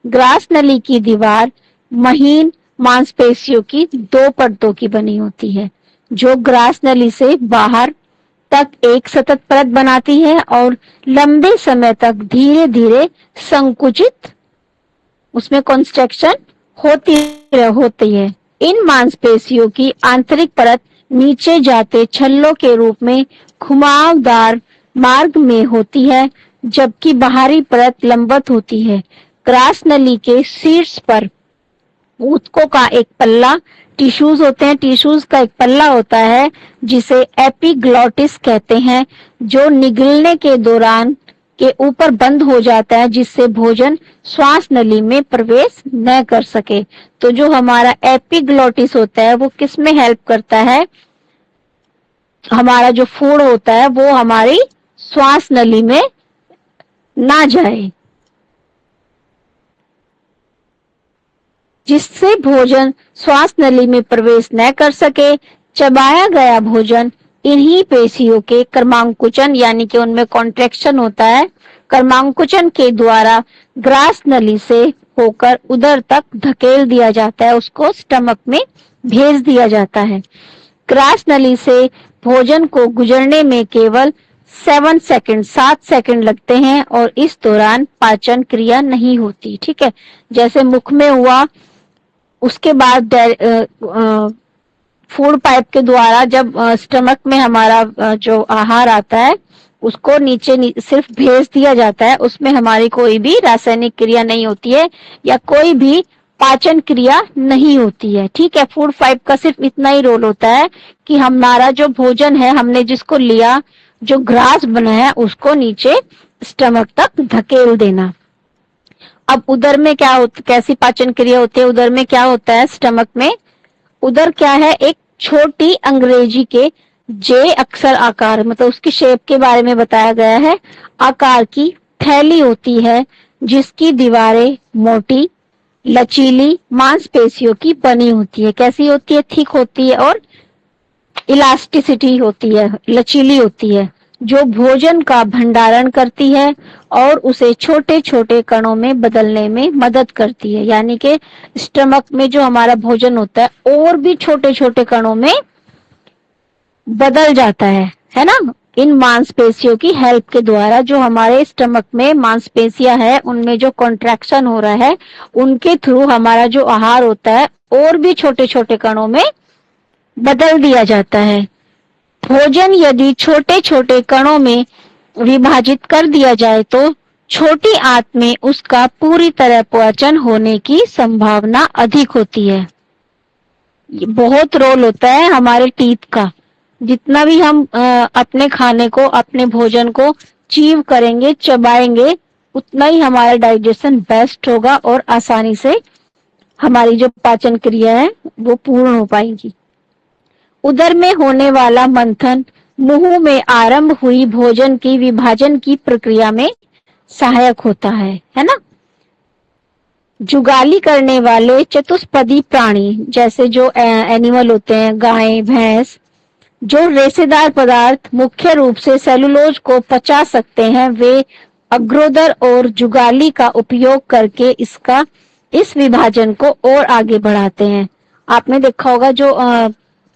ग्रास नली की दीवार महीन मांसपेशियों की 2 परतों की बनी होती है, जो ग्रास नली से बाहर तक एक सतत परत बनाती है और लंबे समय तक धीरे धीरे संकुचित उसमें कंस्ट्रक्शन होती है। इन मांसपेशियों की आंतरिक परत नीचे जाते छल्लों के रूप में घुमावदार मार्ग में होती है, जबकि बाहरी परत लंबवत होती है। ग्रास नली के शीर्ष पर ऊतकों का एक पल्ला टिश्यूज होते हैं, टिश्यूज का एक पल्ला होता है जिसे एपिग्लॉटिस कहते हैं, जो निगलने के दौरान के ऊपर बंद हो जाता है, जिससे भोजन श्वास नली में प्रवेश न कर सके। तो जो हमारा एपिग्लॉटिस होता है वो किस में हेल्प करता है? हमारा जो फूड होता है वो हमारी श्वास नली में ना जाए, जिससे भोजन श्वास नली में प्रवेश न कर सके। चबाया गया भोजन इन्हीं पेशियों के कर्मांकुचन यानी कि उनमें कॉन्ट्रैक्शन होता है, कर्मांकुचन के द्वारा ग्रास नली से होकर उदर तक धकेल दिया जाता है, उसको स्टमक में भेज दिया जाता है। ग्रास नली से भोजन को गुजरने में केवल 7 सेकंड लगते हैं और इस दौरान पाचन क्रिया नहीं होती। ठीक है, जैसे मुख में हुआ, उसके बाद फूड पाइप के द्वारा जब स्टमक में हमारा जो आहार आता है उसको नीचे सिर्फ भेज दिया जाता है, उसमें हमारी कोई भी रासायनिक क्रिया नहीं होती है या कोई भी पाचन क्रिया नहीं होती है। ठीक है, फूड पाइप का सिर्फ इतना ही रोल होता है कि हमारा जो भोजन है हमने जिसको लिया, जो ग्रास बना है उसको नीचे स्टमक तक धकेल देना। अब उदर में क्या होता, कैसी पाचन क्रिया होती है? उदर में क्या होता है? स्टमक में उदर क्या है? एक छोटी अंग्रेजी के जे अक्षर आकार, मतलब उसकी शेप के बारे में बताया गया है, आकार की थैली होती है जिसकी दीवारें मोटी लचीली मांसपेशियों की बनी होती है। कैसी होती है? थिक होती है और इलास्टिसिटी होती है, लचीली होती है, जो भोजन का भंडारण करती है और उसे छोटे छोटे कणों में बदलने में मदद करती है। यानी कि स्टमक में जो हमारा भोजन होता है और भी छोटे छोटे कणों में बदल जाता है ना, इन मांसपेशियों की हेल्प के द्वारा। जो हमारे स्टमक में मांसपेशियां है उनमें जो कॉन्ट्रैक्शन हो रहा है उनके थ्रू हमारा जो आहार होता है और भी छोटे छोटे कणों में बदल दिया जाता है। भोजन यदि छोटे छोटे कणों में विभाजित कर दिया जाए तो छोटी आंत में उसका पूरी तरह पाचन होने की संभावना अधिक होती है। बहुत रोल होता है हमारे टीथ का, जितना भी हम अपने खाने को, अपने भोजन को चीव करेंगे, चबाएंगे, उतना ही हमारा डाइजेशन बेस्ट होगा और आसानी से हमारी जो पाचन क्रिया है वो पूर्ण हो पाएगी। उदर में होने वाला मंथन मुंह में आरंभ हुई भोजन की विभाजन की प्रक्रिया में सहायक होता है ना। जुगाली करने वाले चतुष्पदी प्राणी जैसे जो एनिमल होते हैं, गाय भैंस, जो रेशेदार पदार्थ मुख्य रूप से सेलुलोज को पचा सकते हैं, वे अग्रोदर और जुगाली का उपयोग करके इस विभाजन को और आगे बढ़ाते हैं। आपने देखा होगा जो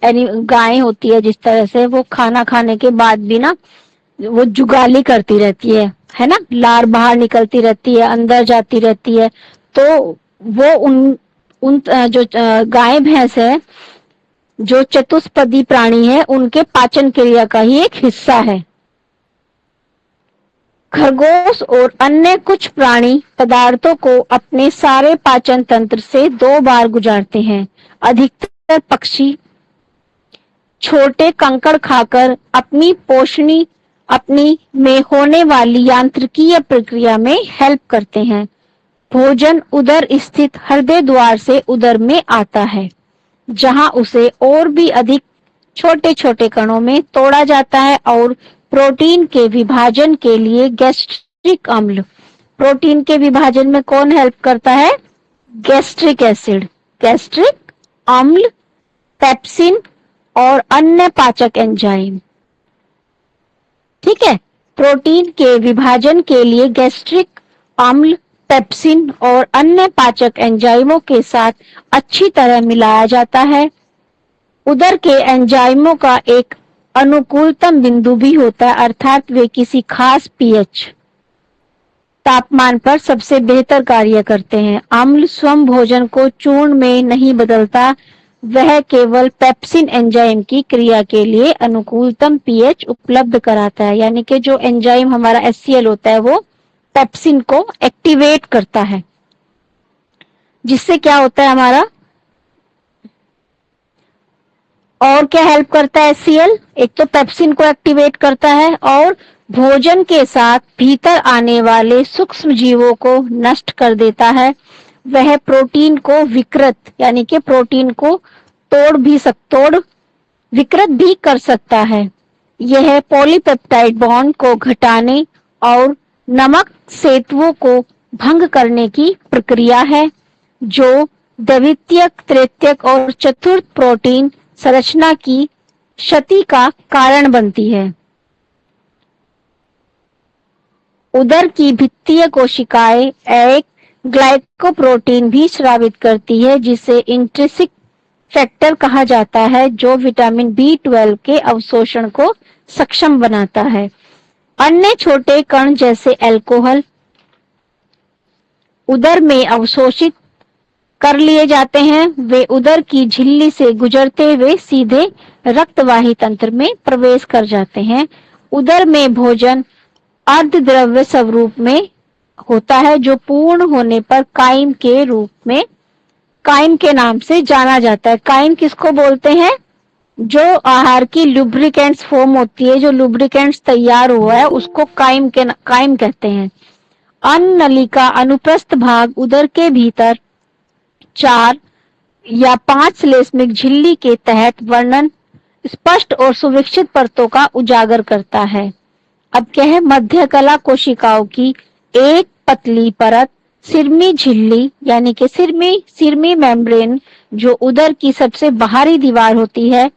गाय होती है, जिस तरह से वो खाना खाने के बाद भी ना वो जुगाली करती रहती है ना, लार बाहर निकलती रहती है, अंदर जाती रहती है। तो वो उन जो गाय भैंस है, जो चतुष्पदी प्राणी है, उनके पाचन क्रिया का ही एक हिस्सा है। खरगोश और अन्य कुछ प्राणी पदार्थों को अपने सारे पाचन तंत्र से 2 बार गुजारते हैं। अधिकतर पक्षी छोटे कंकड़ खाकर अपनी पोषणी अपनी में होने वाली यांत्रिकीय प्रक्रिया में हेल्प करते हैं। भोजन उदर स्थित हृदय द्वार से उदर में आता है, जहां उसे और भी अधिक छोटे छोटे कणों में तोड़ा जाता है और प्रोटीन के विभाजन के लिए गैस्ट्रिक अम्ल, प्रोटीन के विभाजन में कौन हेल्प करता है? गैस्ट्रिक एसिड, गैस्ट्रिक अम्ल, पेप्सिन और अन्य पाचक एंजाइम। ठीक है, प्रोटीन के विभाजन के लिए गैस्ट्रिक अम्ल, पेप्सिन और अन्य पाचक एंजाइमों के साथ अच्छी तरह मिलाया जाता है। उदर के एंजाइमों का एक अनुकूलतम बिंदु भी होता है, अर्थात वे किसी खास पीएच तापमान पर सबसे बेहतर कार्य करते हैं। अम्ल स्वयं भोजन को चूर्ण में नहीं बदलता, वह केवल पेप्सिन एंजाइम की क्रिया के लिए अनुकूलतम पीएच उपलब्ध कराता है। यानी कि जो एंजाइम हमारा HCl होता है वो पेप्सिन को एक्टिवेट करता है, जिससे क्या होता है हमारा, और क्या हेल्प करता है HCl, एक तो पेप्सिन को एक्टिवेट करता है और भोजन के साथ भीतर आने वाले सूक्ष्म जीवों को नष्ट कर देता है। वह प्रोटीन को विकृत यानी कि प्रोटीन को तोड़ विकृत भी कर सकता है। यह पॉलीपेप्टाइड बॉन्ड को घटाने और नमक सेतुओं को भंग करने की प्रक्रिया है, जो द्वितीयक, तृतीयक और चतुर्थ प्रोटीन संरचना की क्षति का कारण बनती है। उदर की भित्तीय कोशिकाएं एक ग्लाइकोप्रोटीन भी स्रावित करती है, जिसे इंट्रिंसिक फैक्टर कहा जाता है, जो विटामिन B12 के अवशोषण को सक्षम बनाता है। अन्य छोटे कण जैसे अल्कोहल उदर में अवशोषित कर लिए जाते हैं। वे उदर की झिल्ली से गुजरते हुए सीधे रक्तवाही तंत्र में प्रवेश कर जाते हैं। उदर में भोजन अर्धद्रव्य स्वरूप में होता है, जो पूर्ण होने पर काइम के रूप में, काइम के नाम से जाना जाता है। काइम किसको बोलते हैं? जो आहार की लुब्रिकेंट्स फॉर्म होती है, जो लुब्रिकेंट्स तैयार हुआ है, उसको काइम कहते हैं। अन्न नली का अनुप्रस्थ भाग उदर के भीतर 4 या 5 श्लेष्मिक झिल्ली के तहत वर्णन स्पष्ट और सुविकसित परतों का उजागर करता है। अब क्या है, मध्य कला कोशिकाओं की एक पतली परत सिरमी झिल्ली यानी कि सिरमी मेम्ब्रेन, जो उदर की सबसे बाहरी दीवार होती है,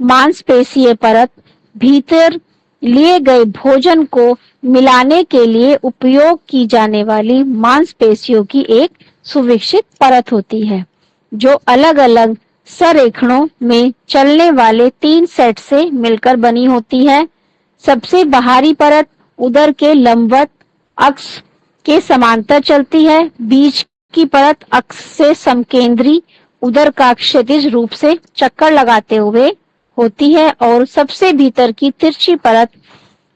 मांसपेशीय परत, भीतर लिए गए भोजन को मिलाने के लिए उपयोग की जाने वाली मांसपेशियों की एक सुविकसित परत होती है, जो अलग अलग संरेखणों में चलने वाले 3 सेट से मिलकर बनी होती है। सबसे बाहरी परत उदर के लंबवत अक्ष के समांतर चलती है। बीच की परत अक्ष से समकेंद्री उदर का क्षैतिज रूप से चक्कर लगाते हुए होती है, और सबसे भीतर की तिरछी परत,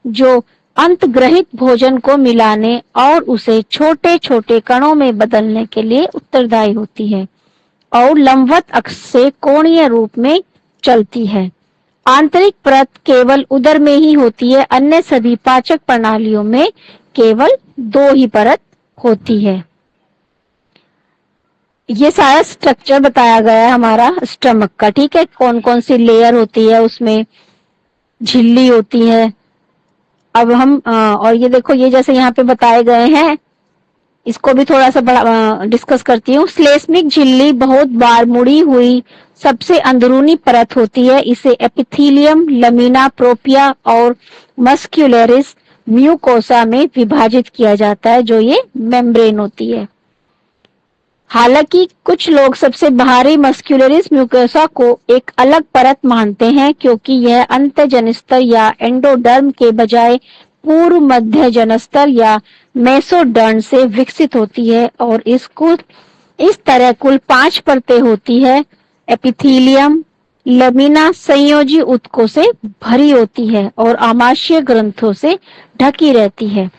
जो अंतर्ग्रहित भोजन को मिलाने और उसे छोटे छोटे कणों में बदलने के लिए उत्तरदायी होती है और लंबवत अक्ष से कोणीय रूप में चलती है। आंतरिक परत केवल उदर में ही होती है, अन्य सभी पाचक प्रणालियों में केवल 2 ही परत होती है। ये सारा स्ट्रक्चर बताया गया है हमारा स्टमक का, ठीक है। कौन कौन सी लेयर होती है, उसमें झिल्ली होती है। अब हम और ये देखो, ये जैसे यहाँ पे बताए गए हैं, इसको भी थोड़ा सा बड़ा डिस्कस करती हूँ। श्लेष्मिक झिल्ली बहुत बार मुड़ी हुई सबसे अंदरूनी परत होती है। इसे एपिथेलियम, लमीना प्रोपिया और मस्क्यूलरिस म्यूकोसा में विभाजित किया जाता है, जो ये मेम्ब्रेन होती है। हालांकि कुछ लोग सबसे बाहरी मस्क्यूलरिस म्यूकोसा को एक अलग परत मानते हैं, क्योंकि यह अंतजनस्तर या एंडोडर्म के बजाय पूर्व मध्य जनस्तर या मेसोडर्म से विकसित होती है, और इस तरह कुल 5 परतें होती है। एपिथेलियम, लमीना संयोजी ऊतकों से भरी होती है और आमाशय ग्रंथों से ढकी रहती है,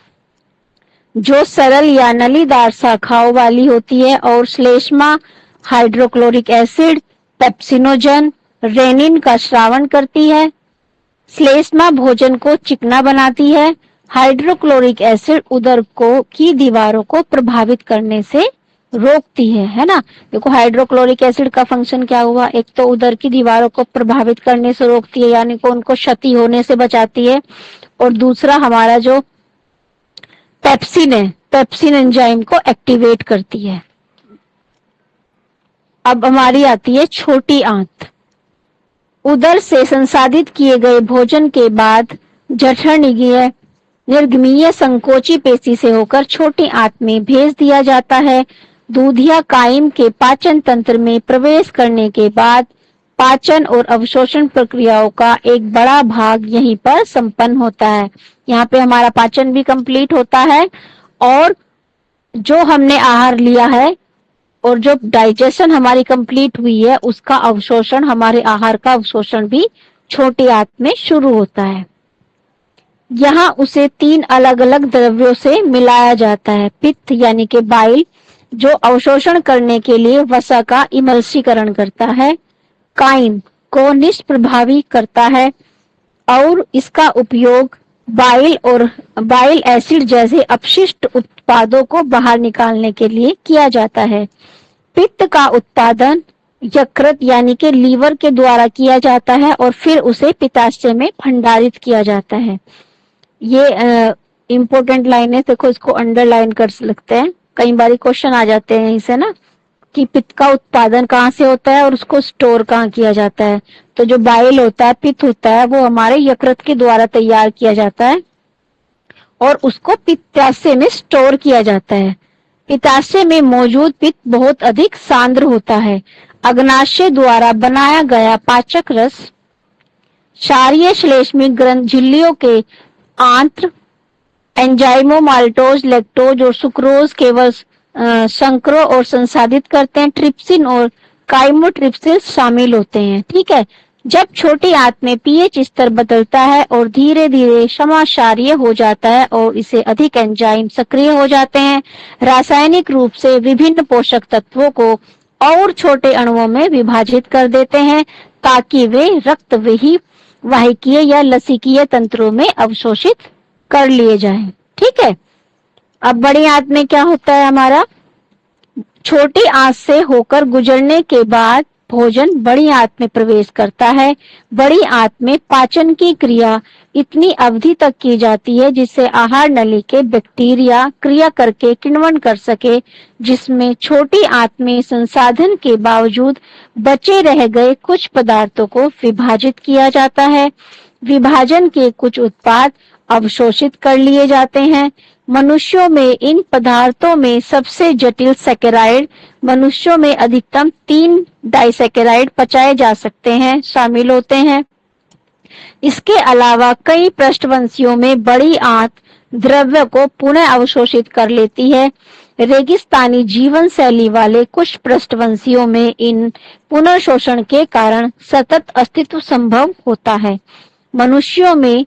जो सरल या नलीदार शाखाओं वाली होती है, और श्लेष्मा हाइड्रोक्लोरिक एसिड, पेप्सिनोजन, रेनिन का स्रावन करती है। श्लेष्मा भोजन को चिकना बनाती है। हाइड्रोक्लोरिक एसिड उदर की दीवारों को प्रभावित करने से रोकती है ना। देखो हाइड्रोक्लोरिक एसिड का फंक्शन क्या हुआ, एक तो उदर की दीवारों को प्रभावित करने से रोकती है, यानी कि उनको क्षति होने से बचाती है, और दूसरा हमारा जो पेप्सिन है, पेप्सिन एंजाइम को एक्टिवेट करती है। अब हमारी आती है छोटी आंत। उदर से संसाधित किए गए भोजन के बाद जठराग्नीय निर्गमीय संकोची पेशी से होकर छोटी आंत में भेज दिया जाता है। दूधिया कायम के पाचन तंत्र में प्रवेश करने के बाद पाचन और अवशोषण प्रक्रियाओं का एक बड़ा भाग यहीं पर संपन्न होता है। यहाँ पे हमारा पाचन भी कंप्लीट होता है और जो हमने आहार लिया है और जो डाइजेशन हमारी कंप्लीट हुई है उसका अवशोषण, हमारे आहार का अवशोषण भी छोटी आंत में शुरू होता है। यहाँ उसे 3 अलग अलग द्रव्यों से मिलाया जाता है। पित्त यानी कि बाइल, जो अवशोषण करने के लिए वसा का इमल्सीकरण करता है। काइम को निष्प्रभावी करता है और इसका उपयोग बाइल और बाइल एसिड जैसे अपशिष्ट उत्पादों को बाहर निकालने के लिए किया जाता है। पित्त का उत्पादन यकृत यानी कि लीवर के द्वारा किया जाता है और फिर उसे पित्ताशय में भंडारित किया जाता है। ये इंपॉर्टेंट लाइन है, देखो इसको अंडरलाइन कर सकते हैं, कई बार क्वेश्चन आ जाते हैं इसे ना कि पित्त का उत्पादन कहाँ से होता है और उसको स्टोर कहाँ किया जाता है। तो जो बाइल होता है, पित्त होता है, वो हमारे यकृत के द्वारा तैयार किया जाता है और उसको पित्ताशय में स्टोर किया जाता है। पित्ताशय में मौजूद पित्त बहुत अधिक सांद्र होता है। अग्नाशय द्वारा बनाया गया पाचक रस क्षारीय श्लेष्मिक ग्रंथ झिल्लियों के आंत्र एंजाइमो माल्टोज लैक्टोज और सुक्रोज केवल संकरों और संसाधित करते हैं। ट्रिप्सिन और काइमोट्रिप्सिल शामिल होते हैं। ठीक है, जब छोटी आंत में पीएच स्तर बदलता है और धीरे धीरे समाक्षारीय हो जाता है और इसे अधिक एंजाइम सक्रिय हो जाते हैं, रासायनिक रूप से विभिन्न पोषक तत्वों को और छोटे अणुओं में विभाजित कर देते हैं ताकि वे रक्त वाहिकीय या लसीकीय तंत्रों में अवशोषित कर लिए जाएं। ठीक है, अब बड़ी आंत में क्या होता है, हमारा छोटी आंत से होकर गुजरने के बाद भोजन बड़ी आंत में प्रवेश करता है। बड़ी आंत में पाचन की क्रिया इतनी अवधि तक की जाती है जिससे आहार नली के बैक्टीरिया क्रिया करके किण्वन कर सके, जिसमें छोटी आंत में संसाधन के बावजूद बचे रह गए कुछ पदार्थों को विभाजित किया जाता है। विभाजन के कुछ उत्पाद अवशोषित कर लिए जाते हैं। मनुष्यों में इन पदार्थों में सबसे जटिल सैकेराइड, मनुष्यों में अधिकतम 3 डाइसैकेराइड पचाए जा सकते हैं, शामिल होते हैं। इसके अलावा कई पृष्ठवंशियों में बड़ी आंत द्रव्य को पुनः अवशोषित कर लेती है। रेगिस्तानी जीवन शैली वाले कुछ पृष्ठवंशियों में इन पुनर्शोषण के कारण सतत अस्तित्व संभव होता है। मनुष्यों में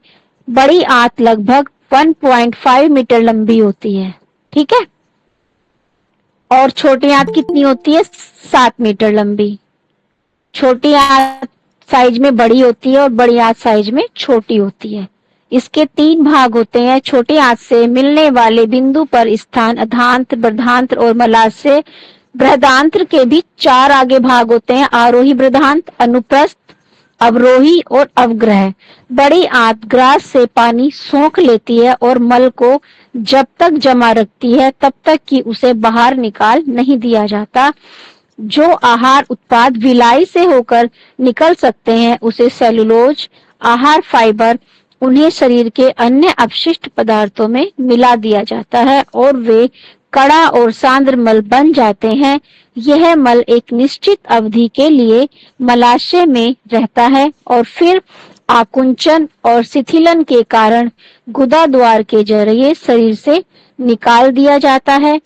बड़ी आंत लगभग 1.5 मीटर लंबी होती है। ठीक है, और छोटी आंत कितनी होती है, 7 मीटर लंबी। छोटी आंत साइज में बड़ी होती है और बड़ी आंत साइज में छोटी होती है। इसके 3 भाग होते हैं। छोटी आंत से मिलने वाले बिंदु पर स्थान अधांत्र, बृहदांत्र और मलाशय। बृहदांत्र के भी 4 आगे भाग होते हैं, आरोही बृहदांत्र, अनुप्रस्थ, अवरोही और अवग्रह। बड़ी आंत ग्रास से पानी सोख लेती है और मल को जब तक जमा रखती है तब तक कि उसे बाहर निकाल नहीं दिया जाता। जो आहार उत्पाद विलाई से होकर निकल सकते हैं उसे सेलुलोज, आहार फाइबर, उन्हें शरीर के अन्य अपशिष्ट पदार्थों में मिला दिया जाता है और वे कड़ा और सांद्र मल बन जाते हैं। यह मल एक निश्चित अवधि के लिए मलाशय में रहता है और फिर आकुंचन और शिथिलन के कारण गुदा द्वार के जरिए शरीर से निकाल दिया जाता है।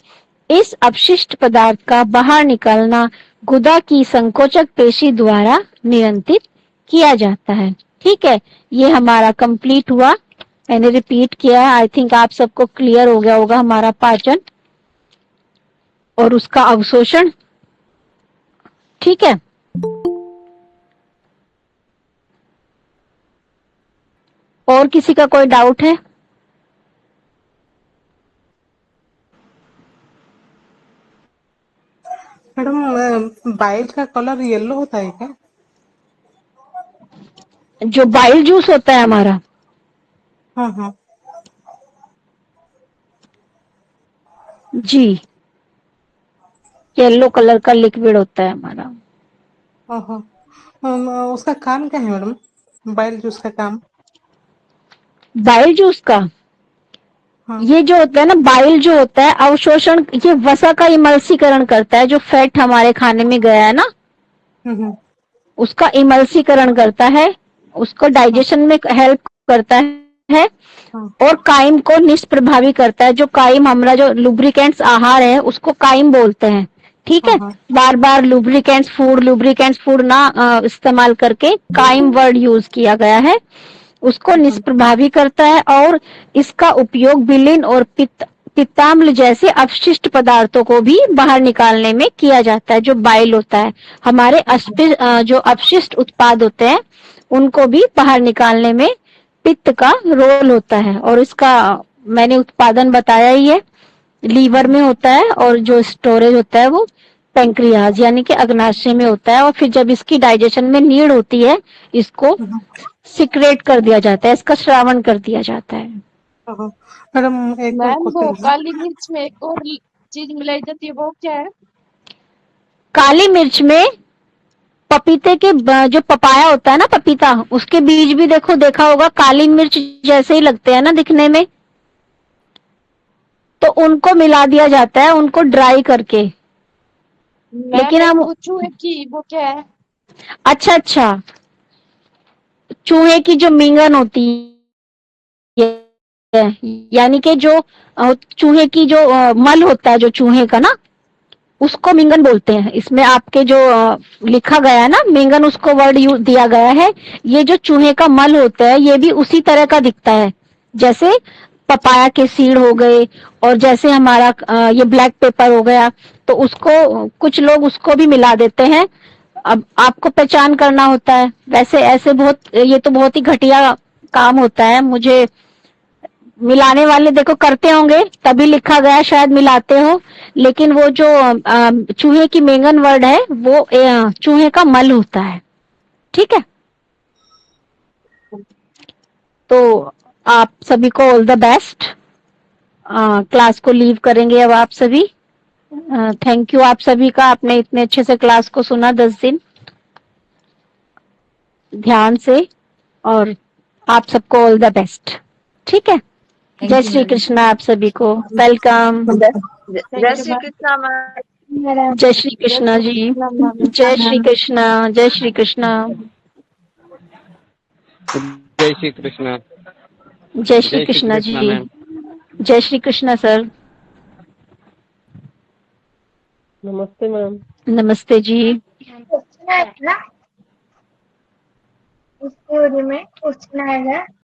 इस अपशिष्ट पदार्थ का बाहर निकलना गुदा की संकोचक पेशी द्वारा नियंत्रित किया जाता है। ठीक है, ये हमारा कंप्लीट हुआ, मैंने रिपीट किया है। आई थिंक आप सबको क्लियर हो गया होगा हमारा पाचन और उसका अवशोषण। ठीक है, और किसी का कोई डाउट है? मैडम बाइल का कलर येलो होता है क्या? जो बाइल जूस होता है हमारा, हाँ हाँ जी, येलो कलर का लिक्विड होता है हमारा। ओहो, उसका काम क्या है मैडम, बाइल जूस का काम? बाइल जूस का हाँ। ये जो होता है ना बाइल जो होता है अवशोषण, ये वसा का इमल्सीकरण करता है, जो फैट हमारे खाने में गया है ना हम्म, उसका इमल्सीकरण करता है, उसको हाँ डाइजेशन में हेल्प करता है हाँ और काइम को निष्प्रभावी करता है। जो काइम हमारा जो लुब्रिकेंट्स आहार है उसको काइम बोलते हैं। ठीक हाँ है, हाँ बार बार लुब्रिकेंट्स फूड ना इस्तेमाल करके काइम वर्ड यूज किया गया है, उसको हाँ निष्प्रभावी करता है। और इसका उपयोग विलीन और पित्ताम्ल जैसे अपशिष्ट पदार्थों को भी बाहर निकालने में किया जाता है। जो बाइल होता है हमारे जो अपशिष्ट उत्पाद होते हैं उनको भी बाहर निकालने में पित्त का रोल होता है। और इसका मैंने उत्पादन बताया ही है, लीवर में होता है और जो स्टोरेज होता है वो पेंक्रियाज यानी कि अग्नाशय में होता है। और फिर जब इसकी डाइजेशन में नीड होती है इसको हाँ सिक्रेट कर दिया जाता है, इसका श्रावण कर दिया जाता है। हाँ। मैडम एक और मैम वो क्वेश्चन है। काली मिर्च में एक और चीज मिलाई जाती है, वो क्या है? काली मिर्च में पपीते के जो पपाया होता है ना पपीता, उसके बीज भी देखो, देखा होगा काली मिर्च जैसे ही लगते हैं ना दिखने में, तो उनको मिला दिया जाता है उनको ड्राई करके। मैम लेकिन एक हम वो चूहे की, वो क्या है? अच्छा अच्छा, चूहे की जो मींगन होती है यानी कि जो चूहे की जो मल होता है जो चूहे का ना उसको मींगन बोलते हैं। इसमें आपके जो लिखा गया है ना मींगन, उसको वर्ड दिया गया है। ये जो चूहे का मल होता है ये भी उसी तरह का दिखता है जैसे पपाया के सीड हो गए, और जैसे हमारा ये ब्लैक पेपर हो गया, तो उसको कुछ लोग उसको भी मिला देते हैं। अब आपको पहचान करना होता है। वैसे ऐसे बहुत, ये तो बहुत ही घटिया काम होता है। मुझे मिलाने वाले देखो करते होंगे तभी लिखा गया, शायद मिलाते हो, लेकिन वो जो चूहे की मेंगन वर्ड है वो चूहे का मल होता है। ठीक है, तो आप सभी को ऑल द बेस्ट। क्लास को लीव करेंगे अब आप सभी। थैंक यू आप सभी का, आपने इतने अच्छे से क्लास को सुना 10 दिन ध्यान से, और आप सबको ऑल द बेस्ट। ठीक है, जय श्री कृष्णा आप सभी को, वेलकम। थैंक जय you Shri ma'am. Krishna ma'am. जय श्री जय कृष्णा श्री जी, कृष्ण मैम। जय श्री कृष्णा, जय श्री कृष्णा, जय श्री कृष्ण। जय श्री जय श्री कृष्णा कृष्ण जी, मैम। जय श्री कृष्णा सर, नमस्ते मैम। नमस्ते जी। पूछना है ना, इसके बारे में पूछना है ना।